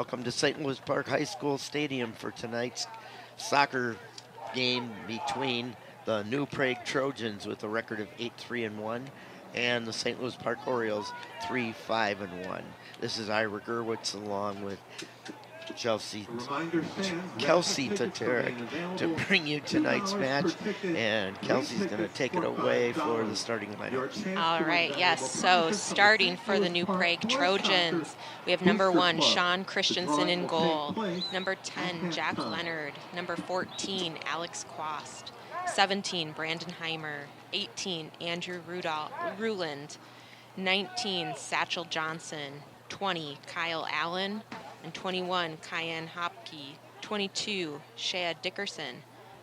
Welcome to St. Louis Park High School Stadium for tonight's soccer game between the New Prague Trojans with a record of 8-3-1 and the St. Louis Park Orioles 3-5-1. This is Ira Gerwitz along with Kelsey Tatarek to bring you tonight's match, and Kelsey's going to take it away for the starting lineup. All right, yes, so starting for the New Prague Trojans, we have number 1, Sean Christensen in goal, number 10, Jack Leonard, number 14, Alex Quast, 17, Brandon Heimer, 18, Andrew Ruland, 19, Satchel Johnson, 20, Kyle Allen, and 21, Cayenne Hopke, 22, Shea Dickerson,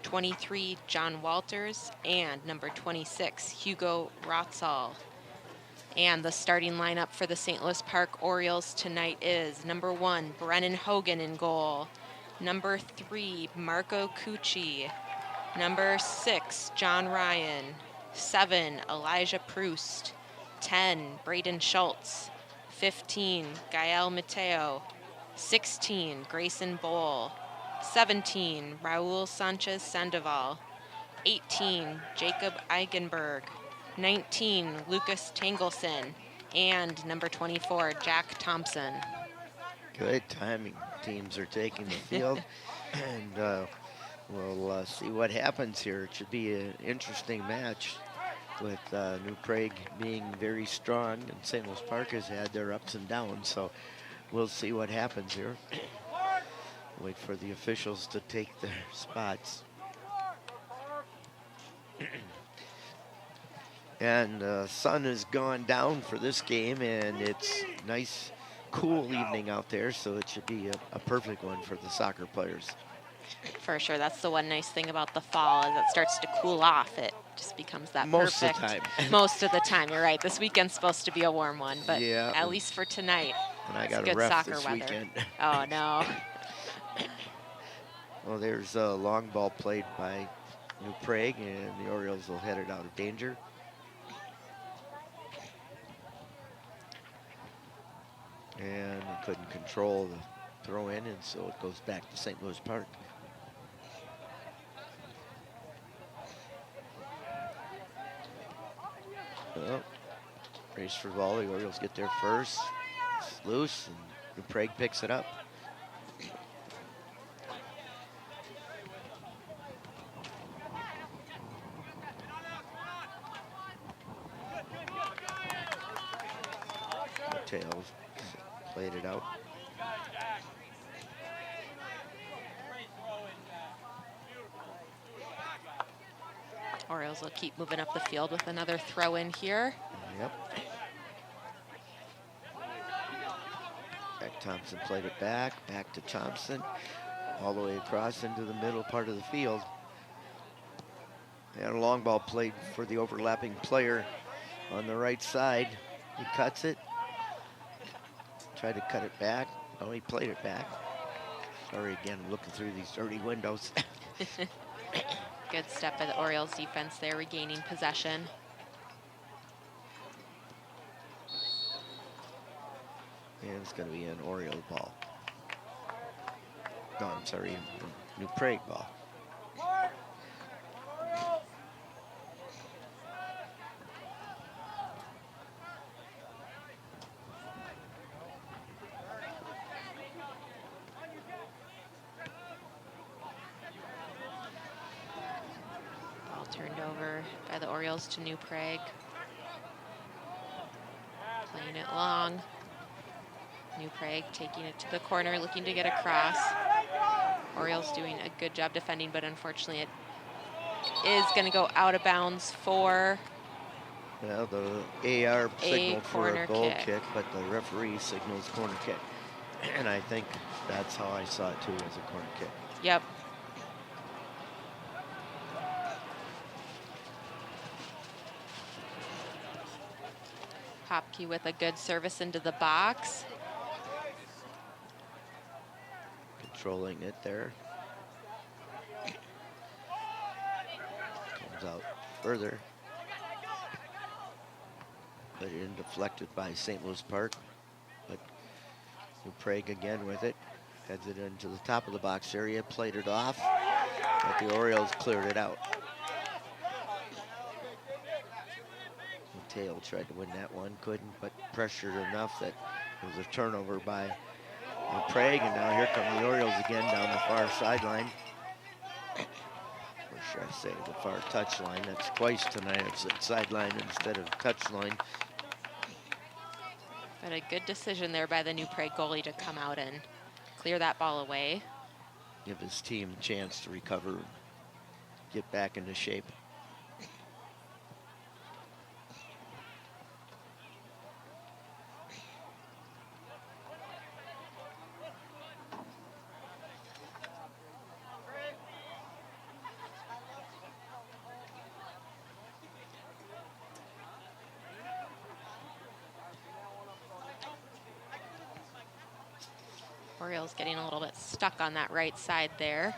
23, John Walters, and number 26, Hugo Rotzal. And the starting lineup for the St. Louis Park Orioles tonight is number 1, Brennan Hogan in goal, number 3, Marco Cucci, number 6, John Ryan, 7, Elijah Proust, 10, Braden Schultz, 15, Gael Mateo, 16, Grayson Bowl, 17, Raul Sanchez Sandoval, 18, Jacob Eigenberg, 19, Lucas Tangelson, and number 24, Jack Thompson. Good timing. Teams are taking the field, and we'll see what happens here. It should be an interesting match with New Prague being very strong, and St. Louis Park has had their ups and downs, so we'll see what happens here. Wait for the officials to take their spots. And the sun has gone down for this game, and it's nice, cool evening out there, so it should be a perfect one for the soccer players. For sure, that's the one nice thing about the fall, is it starts to cool off. It just becomes that most perfect. Most of the time. Most of the time, you're right. This weekend's supposed to be a warm one, but yeah, at least for tonight, and I got it's good a ref soccer this weather. Weekend. Oh, no. Well, there's a long ball played by New Prague, and the Orioles will head it out of danger. And couldn't control the throw in, and so it goes back to St. Louis Park. Well, race for the ball. The Orioles get there first. It's loose, and New Prague picks it up. Tails played it out. Orioles will keep moving up the field with another throw in here. Yep. Jack Thompson played it back to Thompson, all the way across into the middle part of the field. And a long ball played for the overlapping player on the right side. He cuts it. Tried to cut it back. Oh, he played it back. Sorry again, I'm looking through these dirty windows. Good step by the Orioles defense there, regaining possession. And it's going to be an Oriole ball. No, I'm sorry, New Prague ball. Turned over by the Orioles to New Prague. Playing it long. New Prague taking it to the corner, looking to get across. Orioles doing a good job defending, but unfortunately it is going to go out of bounds for well, the AR signaled for a goal kick, but the referee signals corner kick. And I think that's how I saw it too, as a corner kick. Yep. Hopke with a good service into the box. Controlling it there. Comes out further. Put it in, deflected by St. Louis Park. But New Prague again with it. Heads it into the top of the box area, played it off, but the Orioles cleared it out. Mateo tried to win that one, couldn't, but pressured enough that it was a turnover by Prague, and now here come the Orioles again down the far sideline. Or should I say the far touch line? That's twice tonight. It's sideline instead of touch line. But a good decision there by the New Prague goalie to come out and clear that ball away. Give his team a chance to recover, get back into shape. Orioles getting a little bit stuck on that right side there.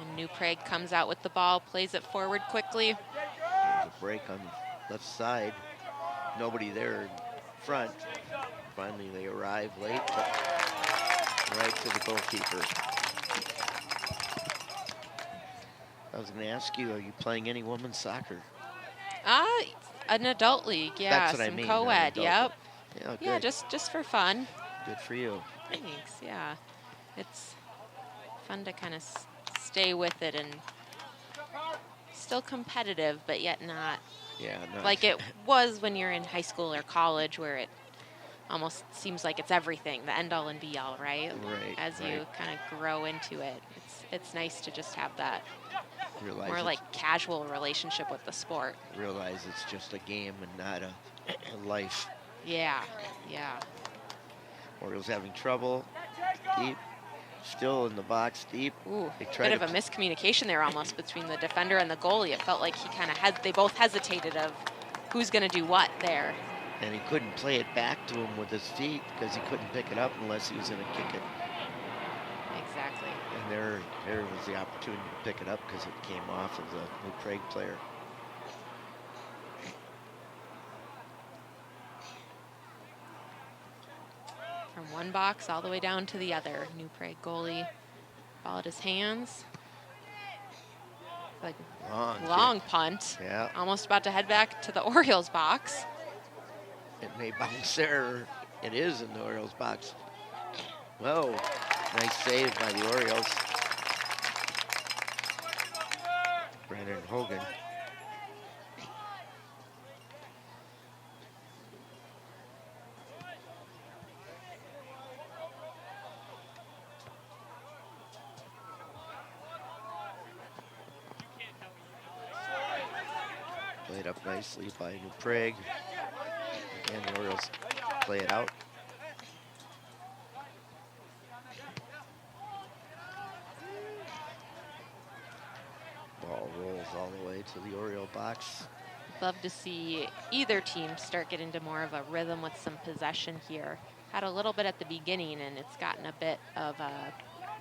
And New Prague comes out with the ball, plays it forward quickly. There's a break on the left side. Nobody there in front. Finally, they arrive late, but right to the goalkeeper. I was going to ask you, are you playing any women's soccer? An adult league, yeah. That's what I mean, Co-ed, yep. Yeah, good. Yeah, just for fun. Good for you. Thanks, yeah. It's fun to kind of stay with it and still competitive, but yet not like it was when you're in high school or college, where it almost seems like it's everything, the end all and be all, right? Right. As you kind of grow into it, it's nice to just have that more like casual relationship with the sport. Realize it's just a game and not a life. Yeah, yeah. Orioles having trouble. Deep. Still in the box deep. Ooh, bit of a miscommunication there almost between the defender and the goalie. It felt like he kind of they both hesitated of who's going to do what there. And he couldn't play it back to him with his feet because he couldn't pick it up unless he was going to kick it. Exactly. And there was the opportunity to pick it up because it came off of the New Prague player. From one box all the way down to the other. New Prague goalie ball at his hands. Like long punt. Yeah. Almost about to head back to the Orioles box. It may bounce there. It is in the Orioles box. Whoa, nice save by the Orioles. Brandon Hogan. Played up nicely by New Prague. Again, the Orioles play it out. Ball rolls all the way to the Oriole box. Love to see either team start getting into more of a rhythm with some possession here. Had a little bit at the beginning, and it's gotten a bit of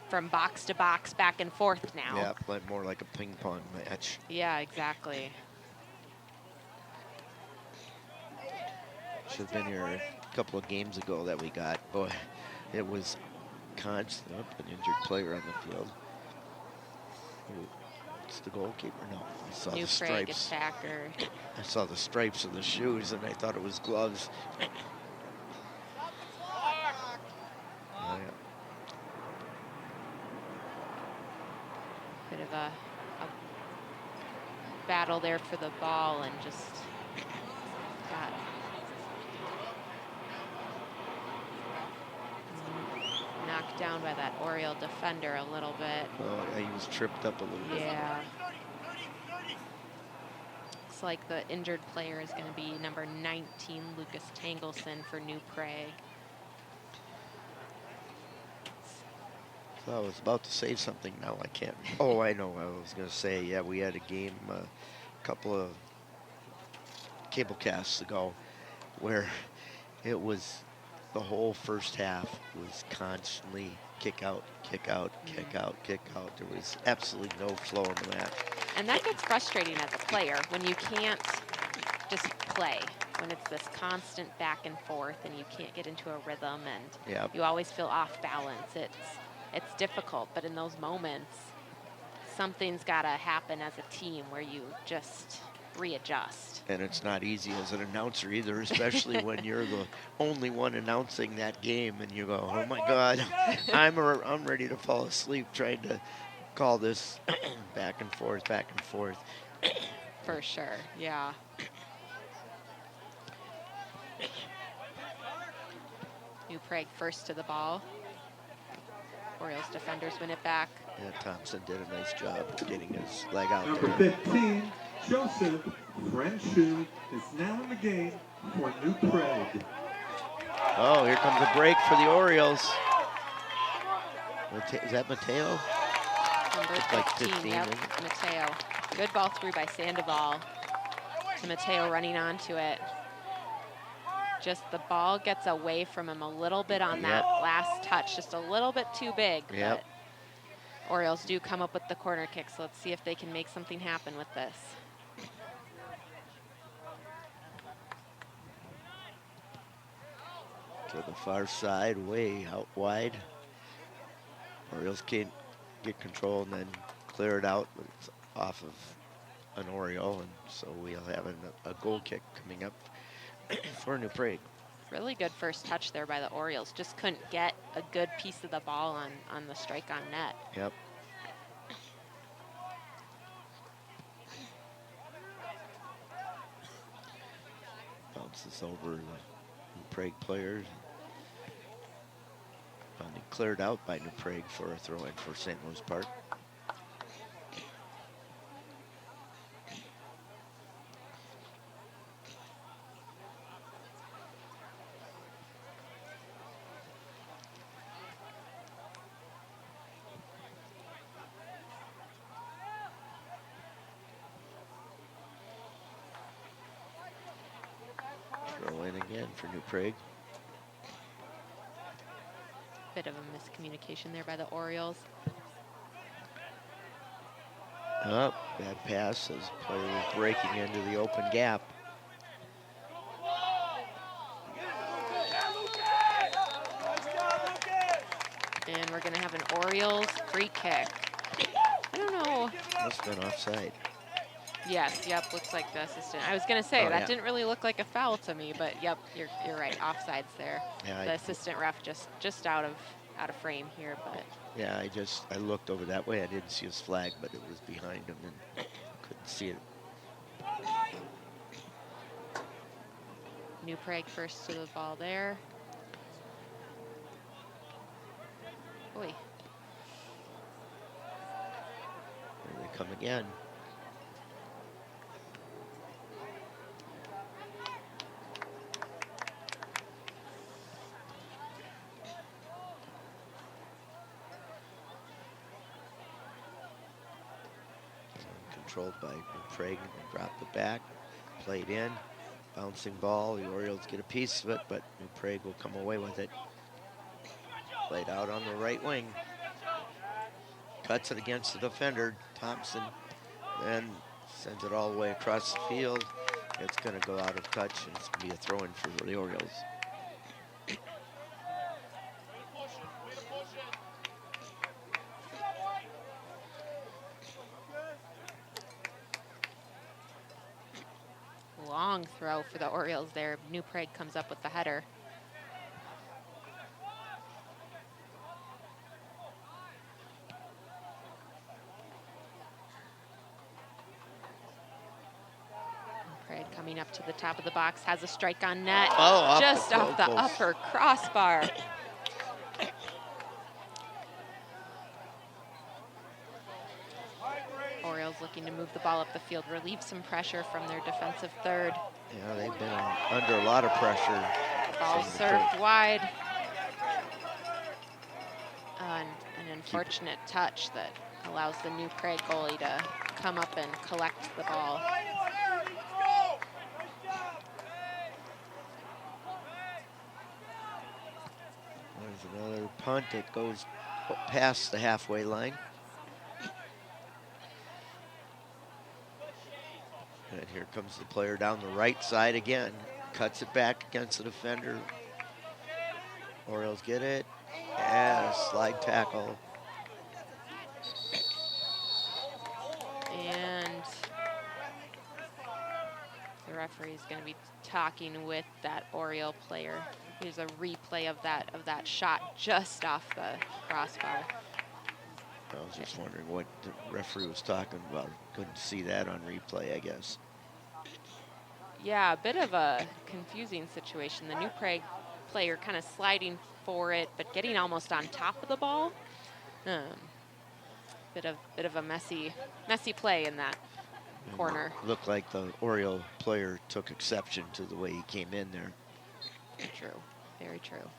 from box to box, back and forth now. Yeah, played more like a ping pong match. Yeah, exactly. Should have been here a couple of games ago that we got. Boy, it was constant. An injured player on the field. It's the goalkeeper. No, I saw New the Prague stripes. attacker. I saw the stripes of the shoes, and I thought it was gloves. Oh, yeah. Bit of a battle there for the ball, and just got knocked down by that Oriole defender a little bit. Oh, yeah, he was tripped up a little bit. Yeah. Looks like the injured player is going to be number 19, Lucas Tangelson for New Prague. So I was about to say something, now I can't. Oh, I know. I was going to say, yeah, we had a game a couple of cable casts ago where it was the whole first half was constantly kick out, kick out, kick out, kick out. There was absolutely no flow in the match. And that gets frustrating as a player when you can't just play, when it's this constant back and forth and you can't get into a rhythm and Yep. you always feel off balance. It's difficult, but in those moments, something's got to happen as a team where you just readjust. And it's not easy as an announcer either, especially when you're the only one announcing that game and you go, oh my God, I'm ready to fall asleep trying to call this back and forth, back and forth. For sure, yeah. New Prague first to the ball. Orioles defenders win it back. Yeah, Thompson did a nice job of getting his leg out Number there. 15, Joseph Frenchu is now in the game for New Prague. Oh, here comes a break for the Orioles. Is that Mateo? Number 15, like 15, yep, isn't it? Mateo. Good ball through by Sandoval to Mateo running onto it. Just the ball gets away from him a little bit on that last touch, just a little bit too big. Yep. But Orioles do come up with the corner kick, so let's see if they can make something happen with this. To the far side, way out wide. Orioles can't get control and then clear it out, but it's off of an Oriole, and so we'll have a goal kick coming up for New Prague. Really good first touch there by the Orioles. Just couldn't get a good piece of the ball on the strike on net. Yep. Bounces over the New Prague players. Finally cleared out by New Prague for a throw-in for St. Louis Park. Throw in again for New Prague. Bit of a miscommunication there by the Orioles. Oh, bad pass as the player was breaking into the open gap. And we're going to have an Orioles free kick. I don't know. Must have been offside. Yes, yep, looks like the assistant. I was going to say, that didn't really look like a foul to me, but yep, you're right, offsides there. Yeah, the assistant ref just out of frame here, but. Yeah, I looked over that way. I didn't see his flag, but it was behind him and couldn't see it. New Prague first to the ball there. Boy. Here they come again. Controlled by New Prague, and dropped it back, played in, bouncing ball. The Orioles get a piece of it, but New Prague will come away with it. Played out on the right wing. Cuts it against the defender, Thompson, then sends it all the way across the field. It's going to go out of touch, and it's going to be a throw-in for the Orioles. Long throw for the Orioles there. New Prague comes up with the header. New Prague coming up to the top of the box, has a strike on net. Oh, just off the upper crossbar. Orioles looking to move the ball up the field, relieve some pressure from their defensive third. Yeah, they've been under a lot of pressure. Ball served wide. An unfortunate touch that allows the New Prague goalie to come up and collect the ball. There's another punt that goes past the halfway line. And here comes the player down the right side again. cuts it back against the defender. Orioles get it. Yeah, slide tackle. And the referee is going to be talking with that Oriole player. Here's a replay of that shot just off the crossbar. I was just wondering what the referee was talking about. Couldn't see that on replay, I guess. Yeah, a bit of a confusing situation. The New Prague player kind of sliding for it, but getting almost on top of the ball. Bit of a messy play in that corner. Looked like the Oriole player took exception to the way he came in there. True, very true.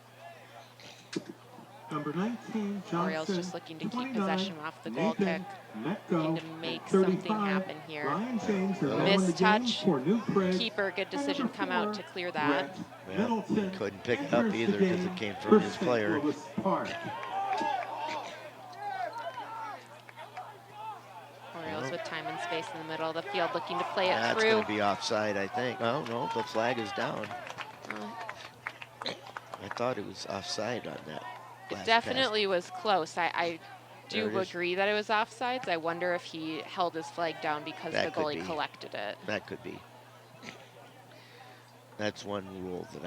Number 19, Orioles Johnson. just looking to keep 29, possession off the goal kick. Nathan Metco. Looking to make 35, something happen here. Ryan James are now in the Missed game touch. for New Prague. Keeper, good decision, Number come out 4, to clear that. Brett Yeah, Middleton couldn't pick it up enters either the because game it came for from his St. player. Louis Park. Orioles with time and space in the middle of the field, looking to play it That's through. going to be offside, I think. Oh, no, the flag is down. I thought it was offside on that. It last definitely was close. I There do it is. agree that it was offsides. I wonder if he held his flag down because That the could goalie be. collected it. That could be. That's one rule that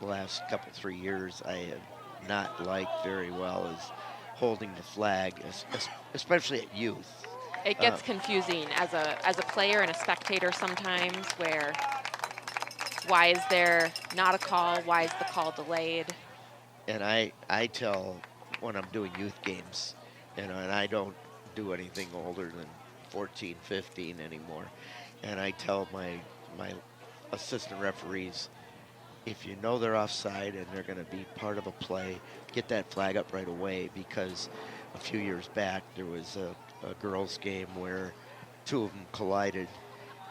the last 3 years, I have not liked very well is holding the flag, especially at youth. It gets confusing as a player and a spectator sometimes, where why is there not a call? Why is the call delayed? And I tell when I'm doing youth games, and I don't do anything older than 14, 15 anymore. And I tell my assistant referees, if you know they're offside and they're going to be part of a play, get that flag up right away, because a few years back there was a girls' game where two of them collided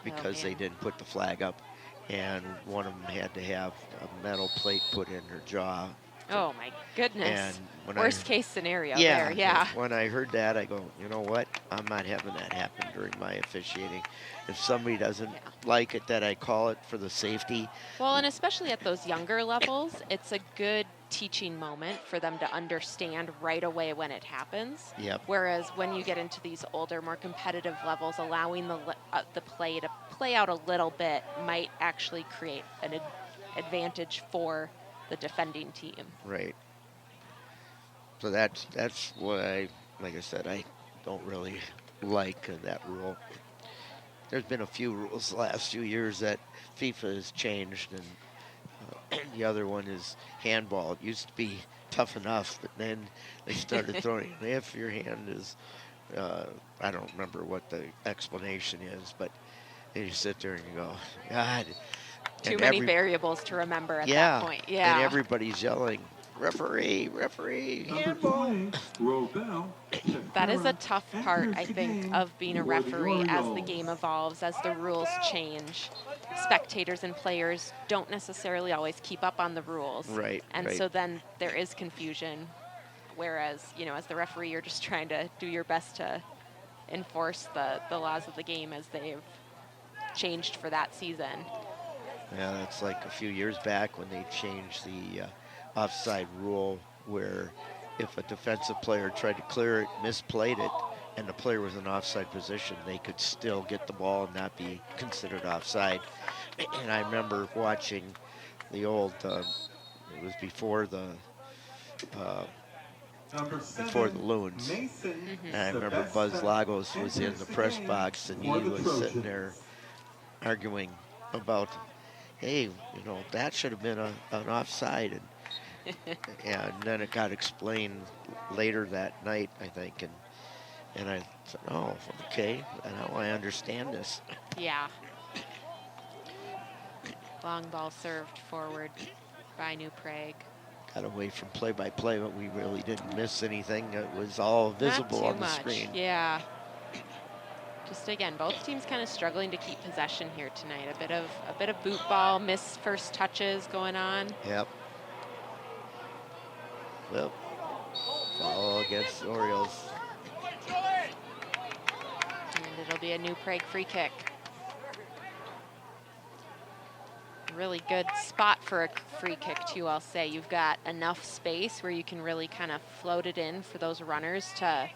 because they didn't put the flag up, and one of them had to have a metal plate put in her jaw. Oh my goodness. And when Worst case scenario yeah, there, yeah. When I heard that, I go, you know what? I'm not having that happen during my officiating. If somebody doesn't like it, that I call it for the safety. Well, and especially at those younger levels, it's a good teaching moment for them to understand right away when it happens. Yep. Whereas when you get into these older, more competitive levels, allowing the play to play out a little bit might actually create an advantage for the defending team. Right. So that's what like I said, I don't really like that rule. There's been a few rules the last few years that FIFA has changed, and the other one is handball. It used to be tough enough, but then they started throwing if your hand is, I don't remember what the explanation is, but you sit there and you go, God. Too many variables to remember at that point. Yeah. And everybody's yelling, referee, referee, handball. That is a tough part, I think, of being a referee as the game evolves, as the rules change. Spectators and players don't necessarily always keep up on the rules. Right. And so then there is confusion. Whereas, as the referee, you're just trying to do your best to enforce the laws of the game as they've changed for that season. Yeah, that's like a few years back when they changed the offside rule, where if a defensive player tried to clear it, misplayed it, and the player was in offside position, they could still get the ball and not be considered offside. And I remember watching the old, it was before the Loons. And I remember Buzz Lagos was in the press box, and he was sitting there arguing about, hey, that should have been an offside. And then it got explained later that night, I think. And I said, oh, okay, now I understand this. Yeah. Long ball served forward by New Prague. Got away from play-by-play, but we really didn't miss anything. It was all visible on the screen. Yeah. Just again, both teams kind of struggling to keep possession here tonight. A bit of boot ball, missed first touches going on. Yep. Well, foul against the Orioles. And it'll be a New Prague free kick. Really good spot for a free kick too, I'll say. You've got enough space where you can really kind of float it in for those runners to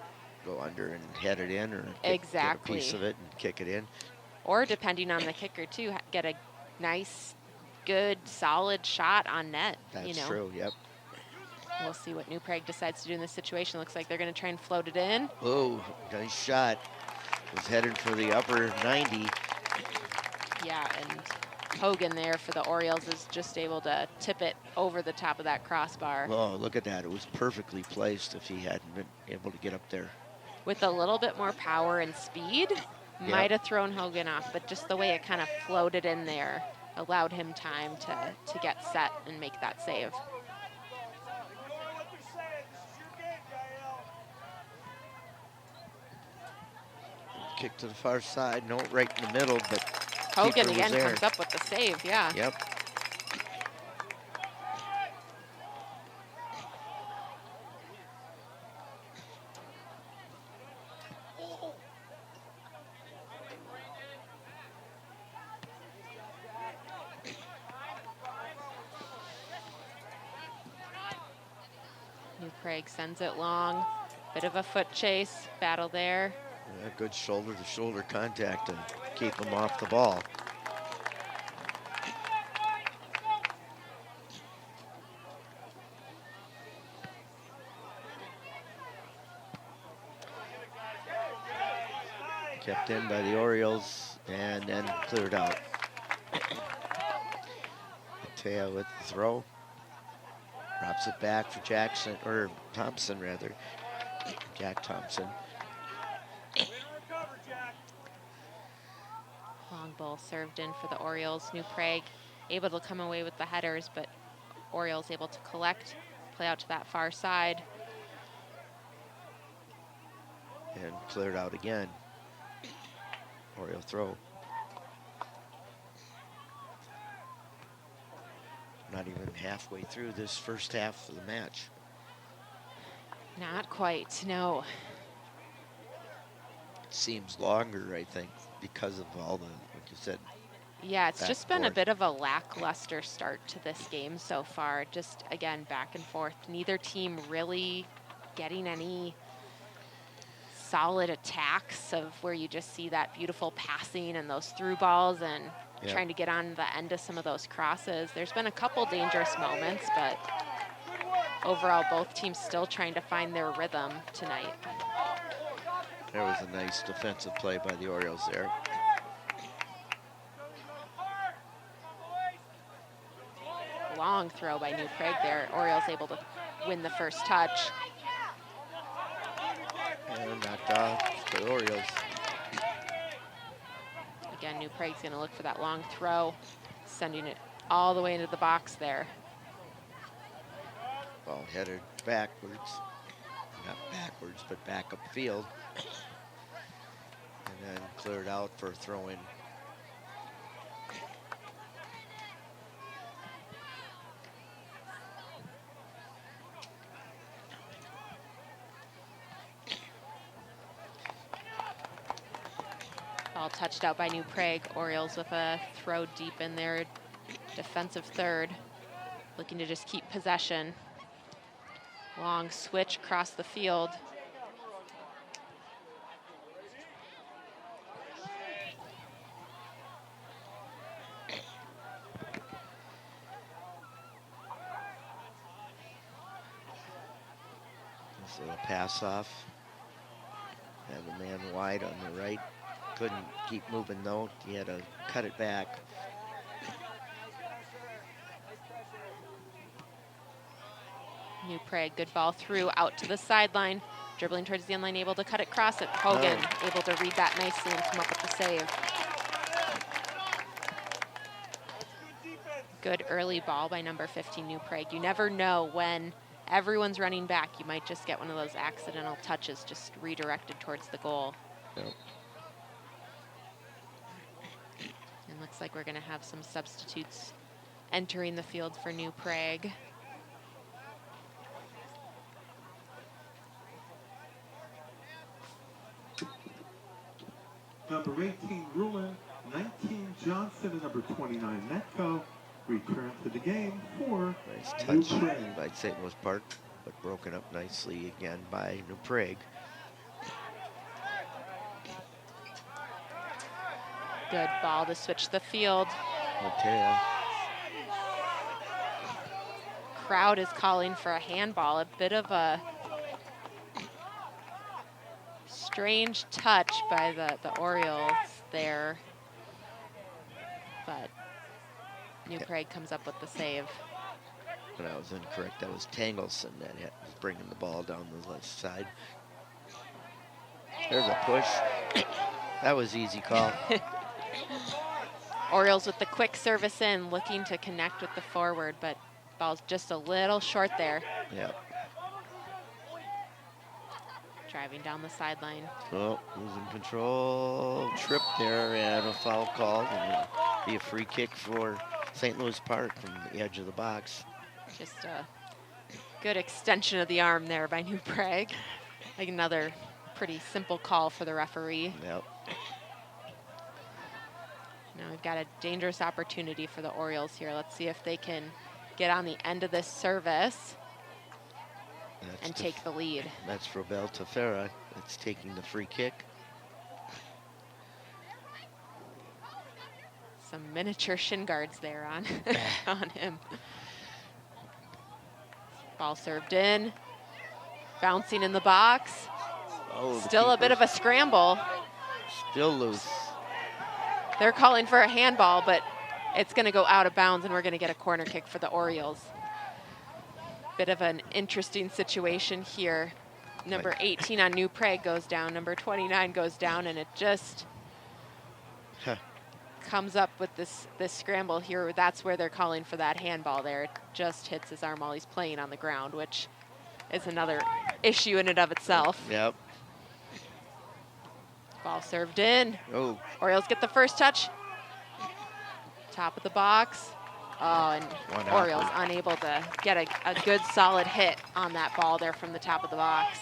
go under and head it in, or get a piece of it and kick it in. Or depending on the kicker too, get a nice, good, solid shot on net. That's true, yep. We'll see what New Prague decides to do in this situation. Looks like they're going to try and float it in. Oh, nice shot. Was headed for the upper 90. Yeah, and Hogan there for the Orioles is just able to tip it over the top of that crossbar. Oh, look at that. It was perfectly placed if he hadn't been able to get up there. With a little bit more power and speed, might have thrown Hogan off, but just the way it kind of floated in there allowed him time to get set and make that save. Kick to the far side, no, right in the middle, but Hogan again comes up with the save, yeah. Yep. New Prague sends it long. Bit of a foot chase, battle there. Yeah, good shoulder-to-shoulder contact to keep him off the ball. Kept in by the Orioles and then cleared out. Mateo with the throw. Drops it back for Jackson, or Thompson rather. Jack Thompson. Long ball served in for the Orioles. New Prague able to come away with the headers, but Orioles able to collect, play out to that far side. And cleared out again. Oriole throw. Not even halfway through this first half of the match. Not quite, no. It seems longer, I think, because of all the, like you said. Yeah, it's just been a bit of a lackluster start to this game so far. Just, again, back and forth. Neither team really getting any solid attacks of where you just see that beautiful passing and those through balls and trying to get on the end of some of those crosses. There's been a couple dangerous moments, but overall both teams still trying to find their rhythm tonight. There was a nice defensive play by the Orioles there. Long throw by New Prague there. Orioles able to win the first touch. And knocked off the Orioles. Again, New Prague's going to look for that long throw, sending it all the way into the box there. Ball headed backwards. Not backwards, but back upfield. And then cleared out for a throw-in. Ball touched out by New Prague. Orioles with a throw deep in their defensive third, looking to just keep possession. Long switch across the field. This little pass off. Had the man wide on the right. Couldn't keep moving though. He had to cut it back. New Prague, good ball through, out to the sideline. Dribbling towards the end line, able to cut it across it. Hogan able to read that nicely and come up with the save. Good early ball by number 15, New Prague. You never know when everyone's running back. You might just get one of those accidental touches just redirected towards the goal. Yep. And looks like we're going to have some substitutes entering the field for New Prague. Number 18, Ruin, 19, Johnson, and number 29, Netco. return to the game for Nice New touch Prague. by St. Louis Park, but broken up nicely again by New Prague. Good ball to switch the field. Okay. Crowd is calling for a handball. A bit of a strange touch by the Orioles there. But New Prague comes up with the save. But I was incorrect. That was Tangleson that was bringing the ball down the left side. There's a push. That was easy call. Orioles with the quick service in, looking to connect with the forward, but ball's just a little short there. Yep. Driving down the sideline. Oh, losing control. Trip there and a foul called. And it'll be a free kick for St. Louis Park from the edge of the box. Just a good extension of the arm there by New Prague. Like another pretty simple call for the referee. Yep. Now we've got a dangerous opportunity for the Orioles here. Let's see if they can get on the end of this service and take the lead. That's Robel Tefera. That's taking the free kick. Some miniature shin guards there on, on him. Ball served in. Bouncing in the box. Oh, Still a bit of a scramble. Still loose. They're calling for a handball, but it's going to go out of bounds, and we're going to get a corner kick for the Orioles. Bit of an interesting situation here. Number 18 on New Prague goes down. Number 29 goes down, and it just comes up with this scramble here. That's where they're calling for that handball there. It just hits his arm while he's playing on the ground, which is another issue in and of itself. Yep. Ball served in. Oh. Orioles get the first touch. Top of the box. Oh, and Orioles unable to get a good solid hit on that ball there from the top of the box.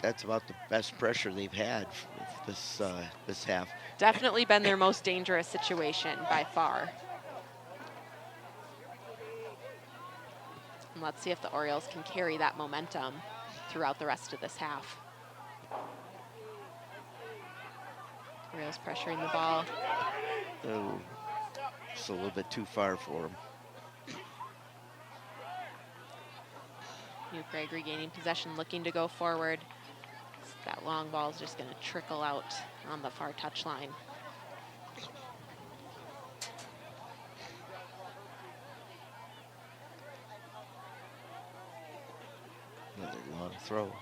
That's about the best pressure they've had this half. Definitely been their most dangerous situation by far. And let's see if the Orioles can carry that momentum throughout the rest of this half. Orioles pressuring the ball. Oh, just a little bit too far for him. New Prague regaining possession, looking to go forward. That long ball is just going to trickle out on the far touchline. Another long throw.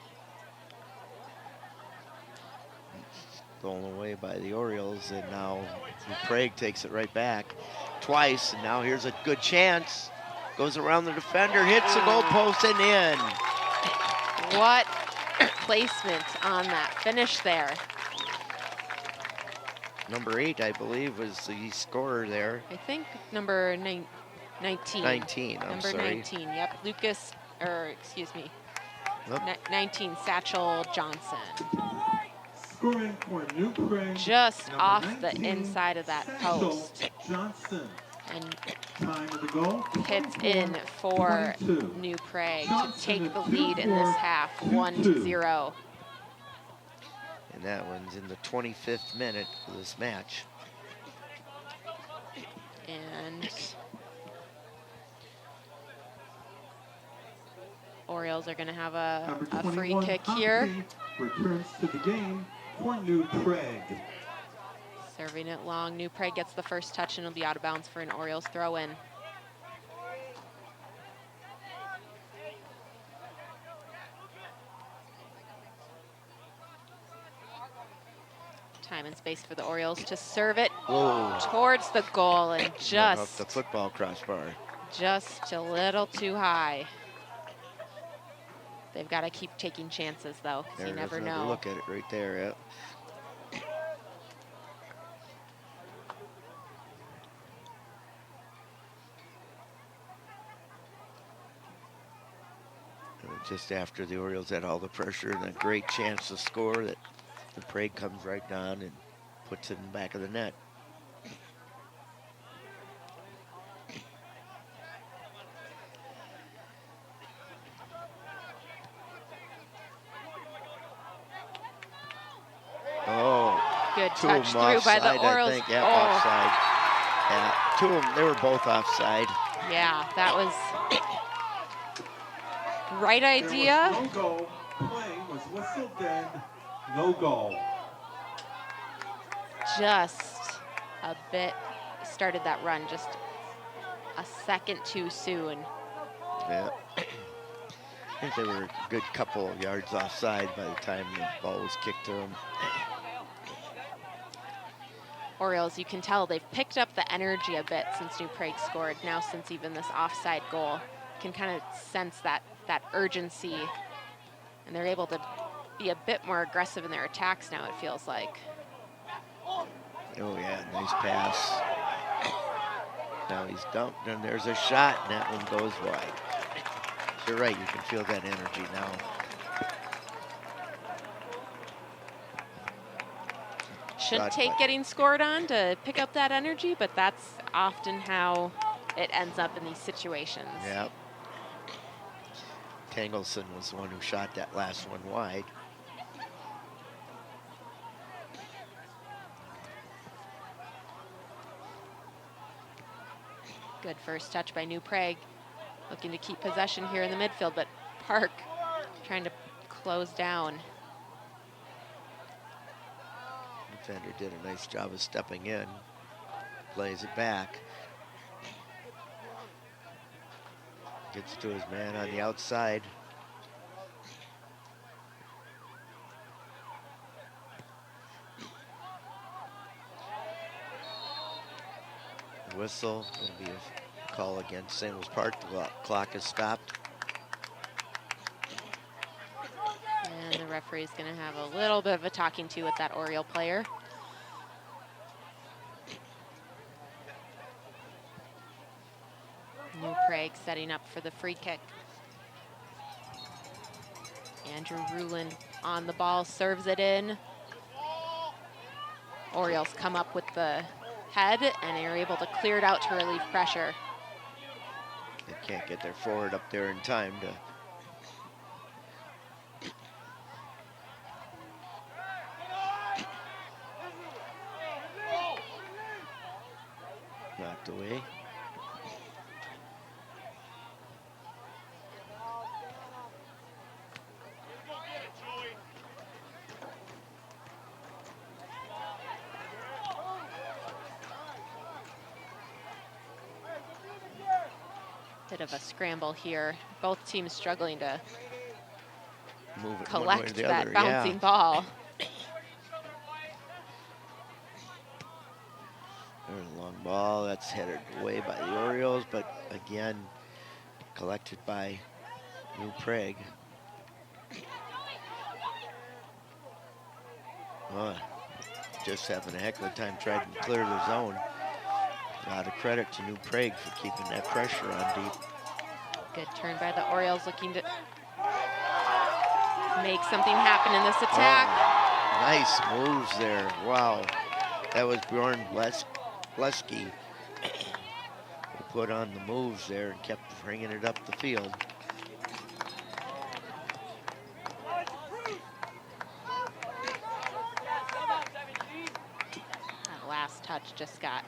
Stolen away by the Orioles, and now New Prague takes it right back twice, and now here's a good chance. Goes around the defender, hits the goalpost and in. What placement on that finish there. Number 8, I believe, was the scorer there. I think number 19. 19, I'm number sorry. 19, yep. Lucas, or excuse me, Nope. 19, Satchel Johnson. Scoring for New Prague. Just number off the 19, inside of that Satchel post. Johnson. And Time of the goal. hits in for 22. New Prague to Johnson take the at lead in this 2-4, half, 2-2. 1-0. And that one's in the 25th minute of this match. And Orioles are going to have a free 21, kick here. Hockey returns to the game for New Prague. Serving it long. New Prague gets the first touch and it'll be out of bounds for an Orioles throw in. Time and space for the Orioles to serve it towards the goal, and Off just the football crossbar. just a little too high. They've got to keep taking chances, though. There, You never another know. look at it right there. Yep. Just after the Orioles had all the pressure and a great chance to score, that the Prague comes right down and puts it in the back of the net. Good Two of touch them through by the offside, I Orioles. think. Yeah, Oh, offside. Yeah, two of them, they were both offside. yeah, that was right idea. There was no goal. Play was whistled dead. No goal. Just a bit, started that run just a second too soon. Yeah. I think they were a good couple of yards offside by the time the ball was kicked to them. Orioles, you can tell they've picked up the energy a bit since New Prague scored. Now since even this offside goal, you can kind of sense that urgency, and they're able to be a bit more aggressive in their attacks now, it feels like. Oh yeah, nice pass. Now he's dumped, and there's a shot, and that one goes wide. You're right, you can feel that energy now. Shouldn't take getting scored on to pick up that energy, but that's often how it ends up in these situations. Yeah. Tangleson was the one who shot that last one wide. Good first touch by New Prague. Looking to keep possession here in the midfield, but Park trying to close down. Defender did a nice job of stepping in. Plays it back. Gets to his man on the outside. Whistle. It'll be a call against St. Louis Park. The clock is stopped. And the referee's going to have a little bit of a talking to with that Oriole player. New Prague setting up for the free kick. Andrew Rulin on the ball, serves it in. Orioles come up with the head, and they're able to clear it out to relieve pressure. They can't get their forward up there in time to. Knocked away. Bit of a scramble here. Both teams struggling to Move it collect one way or the that other. bouncing ball. There's a long ball that's headed away by the Orioles, but again, collected by New Prague. Oh, just having a heck of a time trying to clear the zone. A lot of credit to New Prague for keeping that pressure on deep. Good turn by the Orioles, looking to make something happen in this attack. Oh, nice moves there. Wow. That was Bjorn Bleski who put on the moves there and kept bringing it up the field. That last touch just got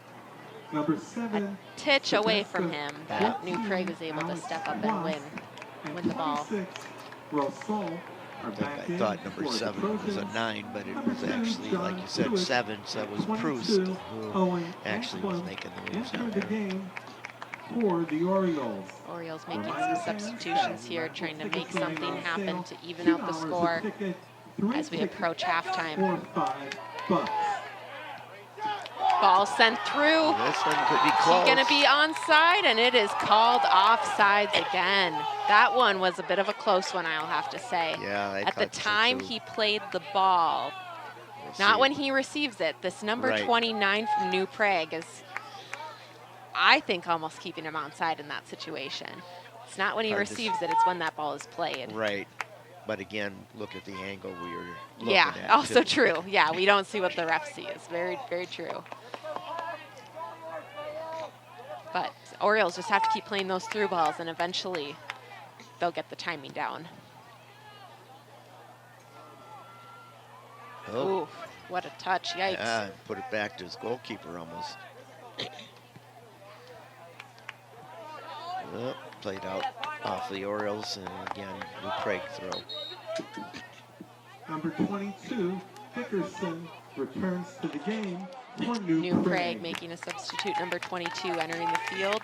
Number a 7. titch away from him, but New Prague was able to step up and win the ball. I thought number 7 was a 9, but it was actually, like you said, 7, so it was Proust who actually was making the moves down there. For the Orioles. Orioles making some substitutions here, trying to make something happen to even out the score as we approach halftime. Ball sent through. This one could be close. He's going to be onside, and it is called offsides again. That one was a bit of a close one, I'll have to say. Yeah, at the time he played the ball, not when he receives it. This number 29 from New Prague is, I think, almost keeping him onside in that situation. It's not when he receives it, it's when that ball is played. Right. But again, look at the angle we were looking yeah, at. Also true. Yeah, we don't see what the ref sees. Very, very true. But Orioles just have to keep playing those through balls, and eventually they'll get the timing down. Oh, Ooh, what a touch, yikes. yeah, put it back to his goalkeeper almost. Oh, played out off the Orioles, and again, New Prague throw. Number 22, Dickerson, returns to the game for New New Prague Prague. making a substitute, number 22, entering the field.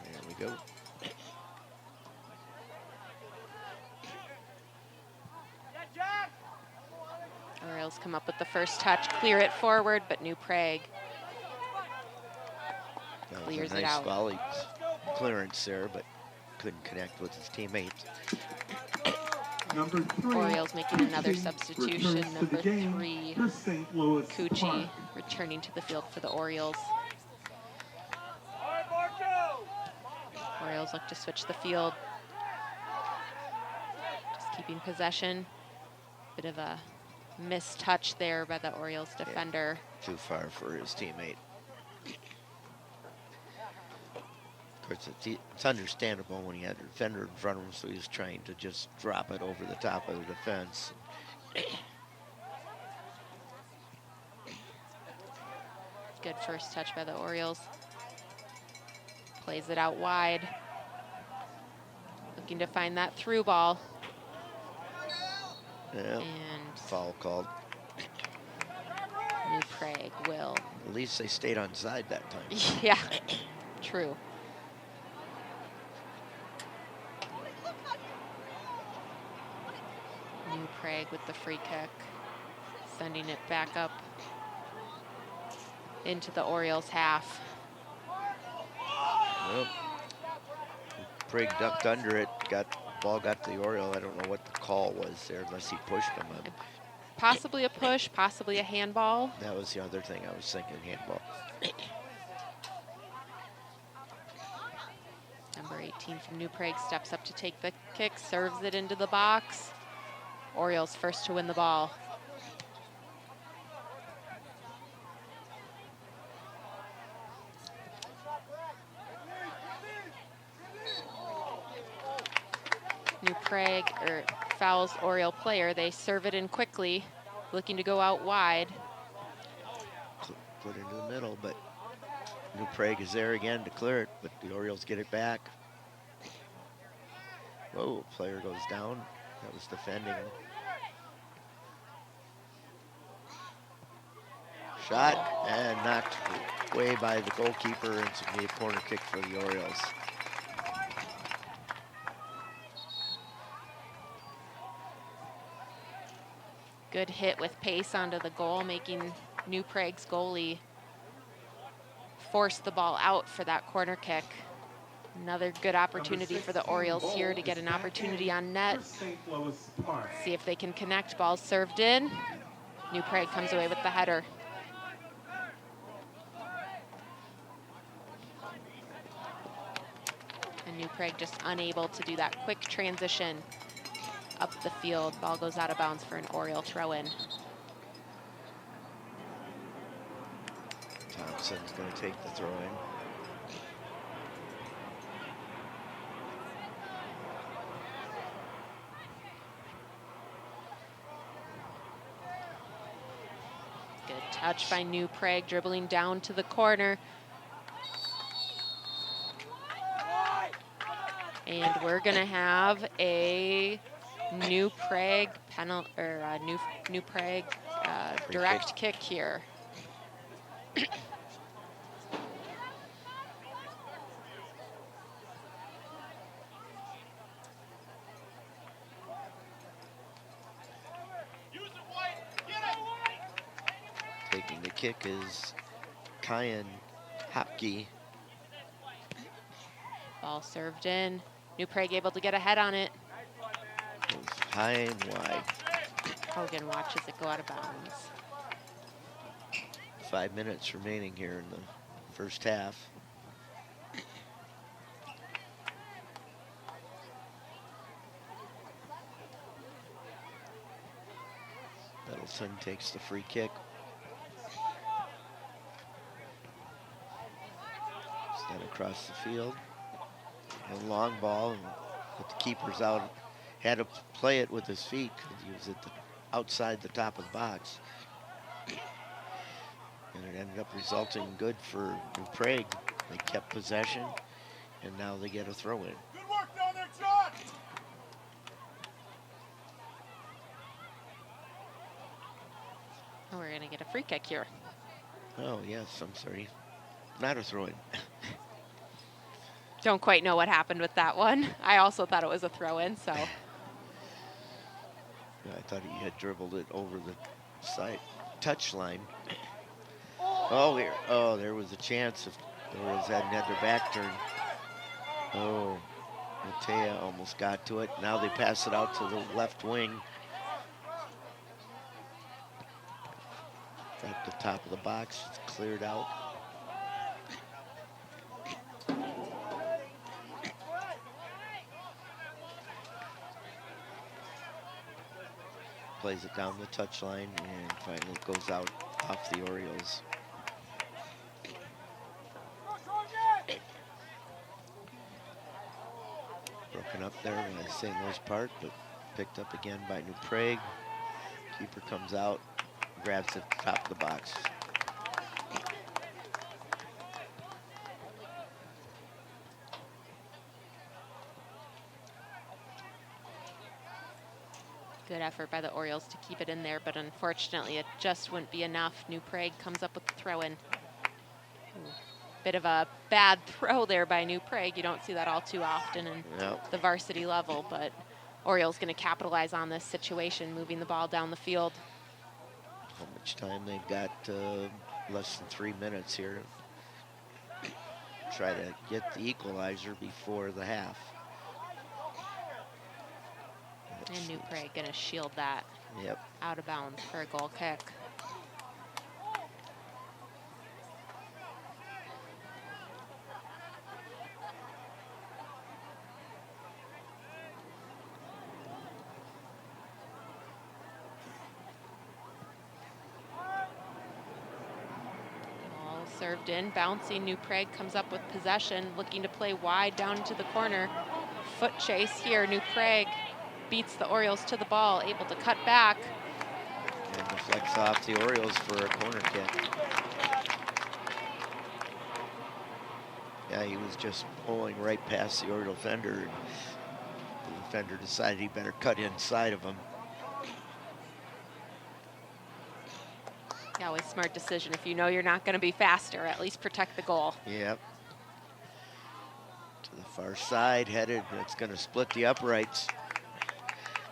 There we go. Orioles come up with the first touch, clear it forward, but New Prague That clears was a it nice out. volley clearance there, but couldn't connect with his teammates. Number 3, Orioles making another Cucci, substitution, returns to number the game 3, for St. Louis Cucci, Park. returning to the field for the Orioles. Orioles look to switch the field. Just keeping possession. Bit of a missed touch there by the Orioles defender. Too far for his teammate. Of course, it's understandable when he had a defender in front of him, so he was trying to just drop it over the top of the defense. Good first touch by the Orioles. Plays it out wide. Looking to find that through ball. Yeah, And foul called. New Prague will. At least they stayed on side that time. Yeah, true. New Prague with the free kick. Sending it back up into the Orioles half. Well, Prague ducked under it. Ball got to the Oriole. I don't know what the call was there, unless he pushed him. Possibly a push, possibly a handball. That was the other thing I was thinking, handball. Number 18 from New Prague steps up to take the kick, serves it into the box. Orioles first to win the ball. New Prague fouls Oriole player. They serve it in quickly, looking to go out wide. Put it into the middle, but New Prague is there again to clear it, but the Orioles get it back. Whoa, player goes down. That was defending. Shot and knocked way by the goalkeeper, and it's a corner kick for the Orioles. Good hit with pace onto the goal, making New Prague's goalie force the ball out for that corner kick. Another good opportunity for the Orioles here to get an opportunity on net. See if they can connect. Ball served in. New Prague comes away with the header. And New Prague just unable to do that quick transition up the field. Ball goes out of bounds for an Oriole throw-in. Thompson's going to take the throw-in. Good touch by New Prague, dribbling down to the corner. And we're gonna have a New Prague penalty, or New Prague direct kick here. Taking the kick is Kyan Hopke. Ball served in. New Prague able to get ahead on it. Goes high and wide. Hogan watches it go out of bounds. 5 minutes remaining here in the first half. Middleton takes the free kick. Then across the field. A long ball, but the keeper's out. Had to play it with his feet because he was at the outside the top of the box. And it ended up resulting good for New Prague. They kept possession, and now they get a throw-in. Good work down there, John! Oh, we're going to get a free kick here. Oh, yes, I'm sorry. Not a throw-in. Don't quite know what happened with that one. I also thought it was a throw-in, so. I thought he had dribbled it over the side touch line. Oh, there was a chance if there was that another back turn. Oh, Matea almost got to it. Now they pass it out to the left wing. At the top of the box, it's cleared out. Plays it down the touchline and finally goes out off the Orioles. Broken up there by St. Louis Park, but picked up again by New Prague. Keeper comes out, grabs it at the top of the box. Good effort by the Orioles to keep it in there, but unfortunately it just wouldn't be enough. New Prague comes up with the throw-in. Bit of a bad throw there by New Prague. You don't see that all too often in the varsity level, but Orioles going to capitalize on this situation, moving the ball down the field. How much time they've got? Less than 3 minutes here. Try to get the equalizer before the half. And New Prague going to shield that out of bounds for a goal kick. Ball served in, bouncing. New Prague comes up with possession, looking to play wide down into the corner. Foot chase here. New Prague beats the Orioles to the ball, able to cut back. And deflects off the Orioles for a corner kick. Yeah, he was just pulling right past the Oriole defender. And the defender decided he better cut inside of him. Yeah, always smart decision. If you know you're not going to be faster, at least protect the goal. Yep. To the far side, headed. It's going to split the uprights.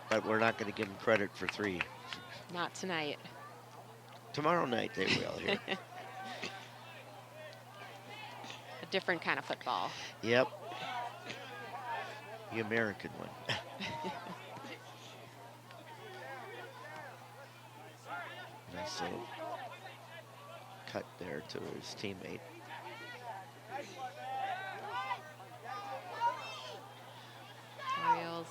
But we're not going to give them credit for 3. Not tonight. Tomorrow night they will here. A different kind of football. Yep. The American one. Nice little cut there to his teammate. Orioles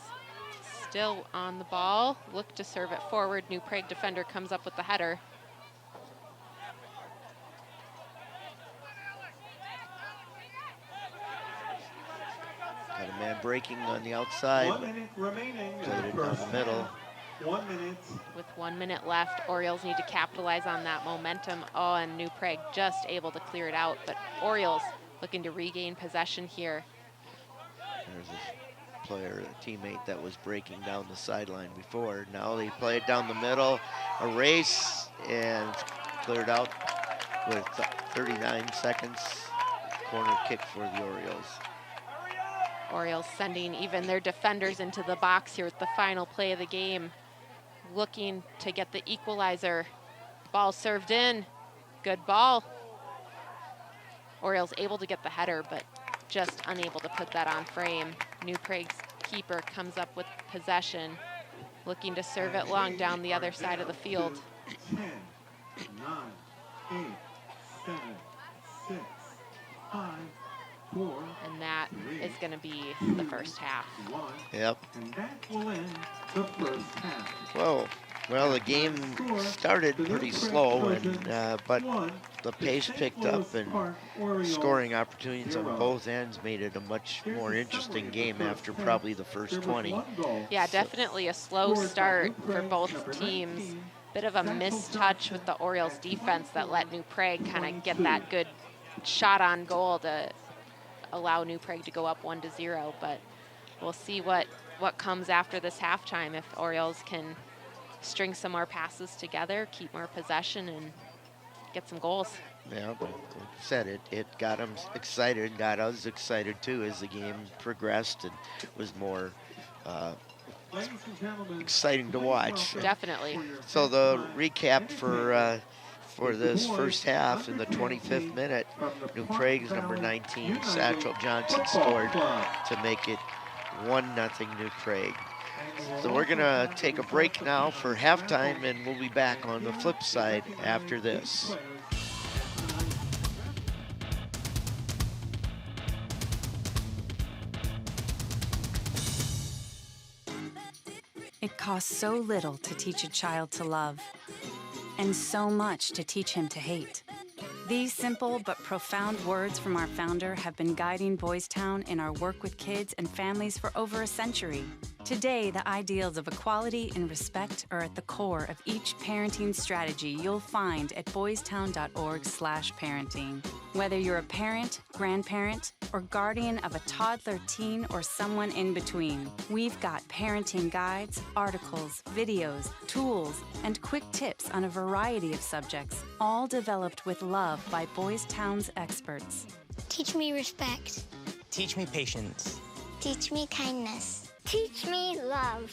still on the ball, look to serve it forward. New Prague defender comes up with the header. Got a man breaking on the outside. 1 minute remaining. Played it down the middle. 1 minute. With 1 minute left, Orioles need to capitalize on that momentum. Oh, and New Prague just able to clear it out, but Orioles looking to regain possession here. There's a player, a teammate that was breaking down the sideline before. Now they play it down the middle, a race, and cleared out with 39 seconds. Corner kick for the Orioles. Orioles sending even their defenders into the box here with the final play of the game. Looking to get the equalizer. Ball served in. Good ball. Orioles able to get the header, but just unable to put that on frame. New Prague's keeper comes up with possession, looking to serve it long down the other side of the field. 10, 9, 8, 7, 6, 5, 4, And that is going to be the first half. 1. Yep. And that will end the first half. Whoa, Well, the game started pretty slow, but the pace picked up, and scoring opportunities on both ends made it a much more interesting game after probably the first 20. Yeah, definitely a slow start for both teams. Bit of a mistouch with the Orioles defense that let New Prague kind of get that good shot on goal to allow New Prague to go up 1-0. But we'll see what comes after this halftime if Orioles can string some more passes together, keep more possession, and get some goals. Yeah, like I said, it got them excited, got us excited too as the game progressed and was more exciting to watch. Definitely. So the recap for this first half, in the 25th minute, New Prague's number 19, Satchel Johnson, scored to make it 1-0 New Prague. So we're gonna take a break now for halftime, and we'll be back on the flip side after this. It costs so little to teach a child to love, and so much to teach him to hate. These simple but profound words from our founder have been guiding Boys Town in our work with kids and families for over a century. Today, the ideals of equality and respect are at the core of each parenting strategy you'll find at boystown.org/parenting. Whether you're a parent, grandparent, or guardian of a toddler, teen, or someone in between, we've got parenting guides, articles, videos, tools, and quick tips on a variety of subjects, all developed with love by Boys Town's experts. Teach me respect. Teach me patience. Teach me kindness. Teach me love.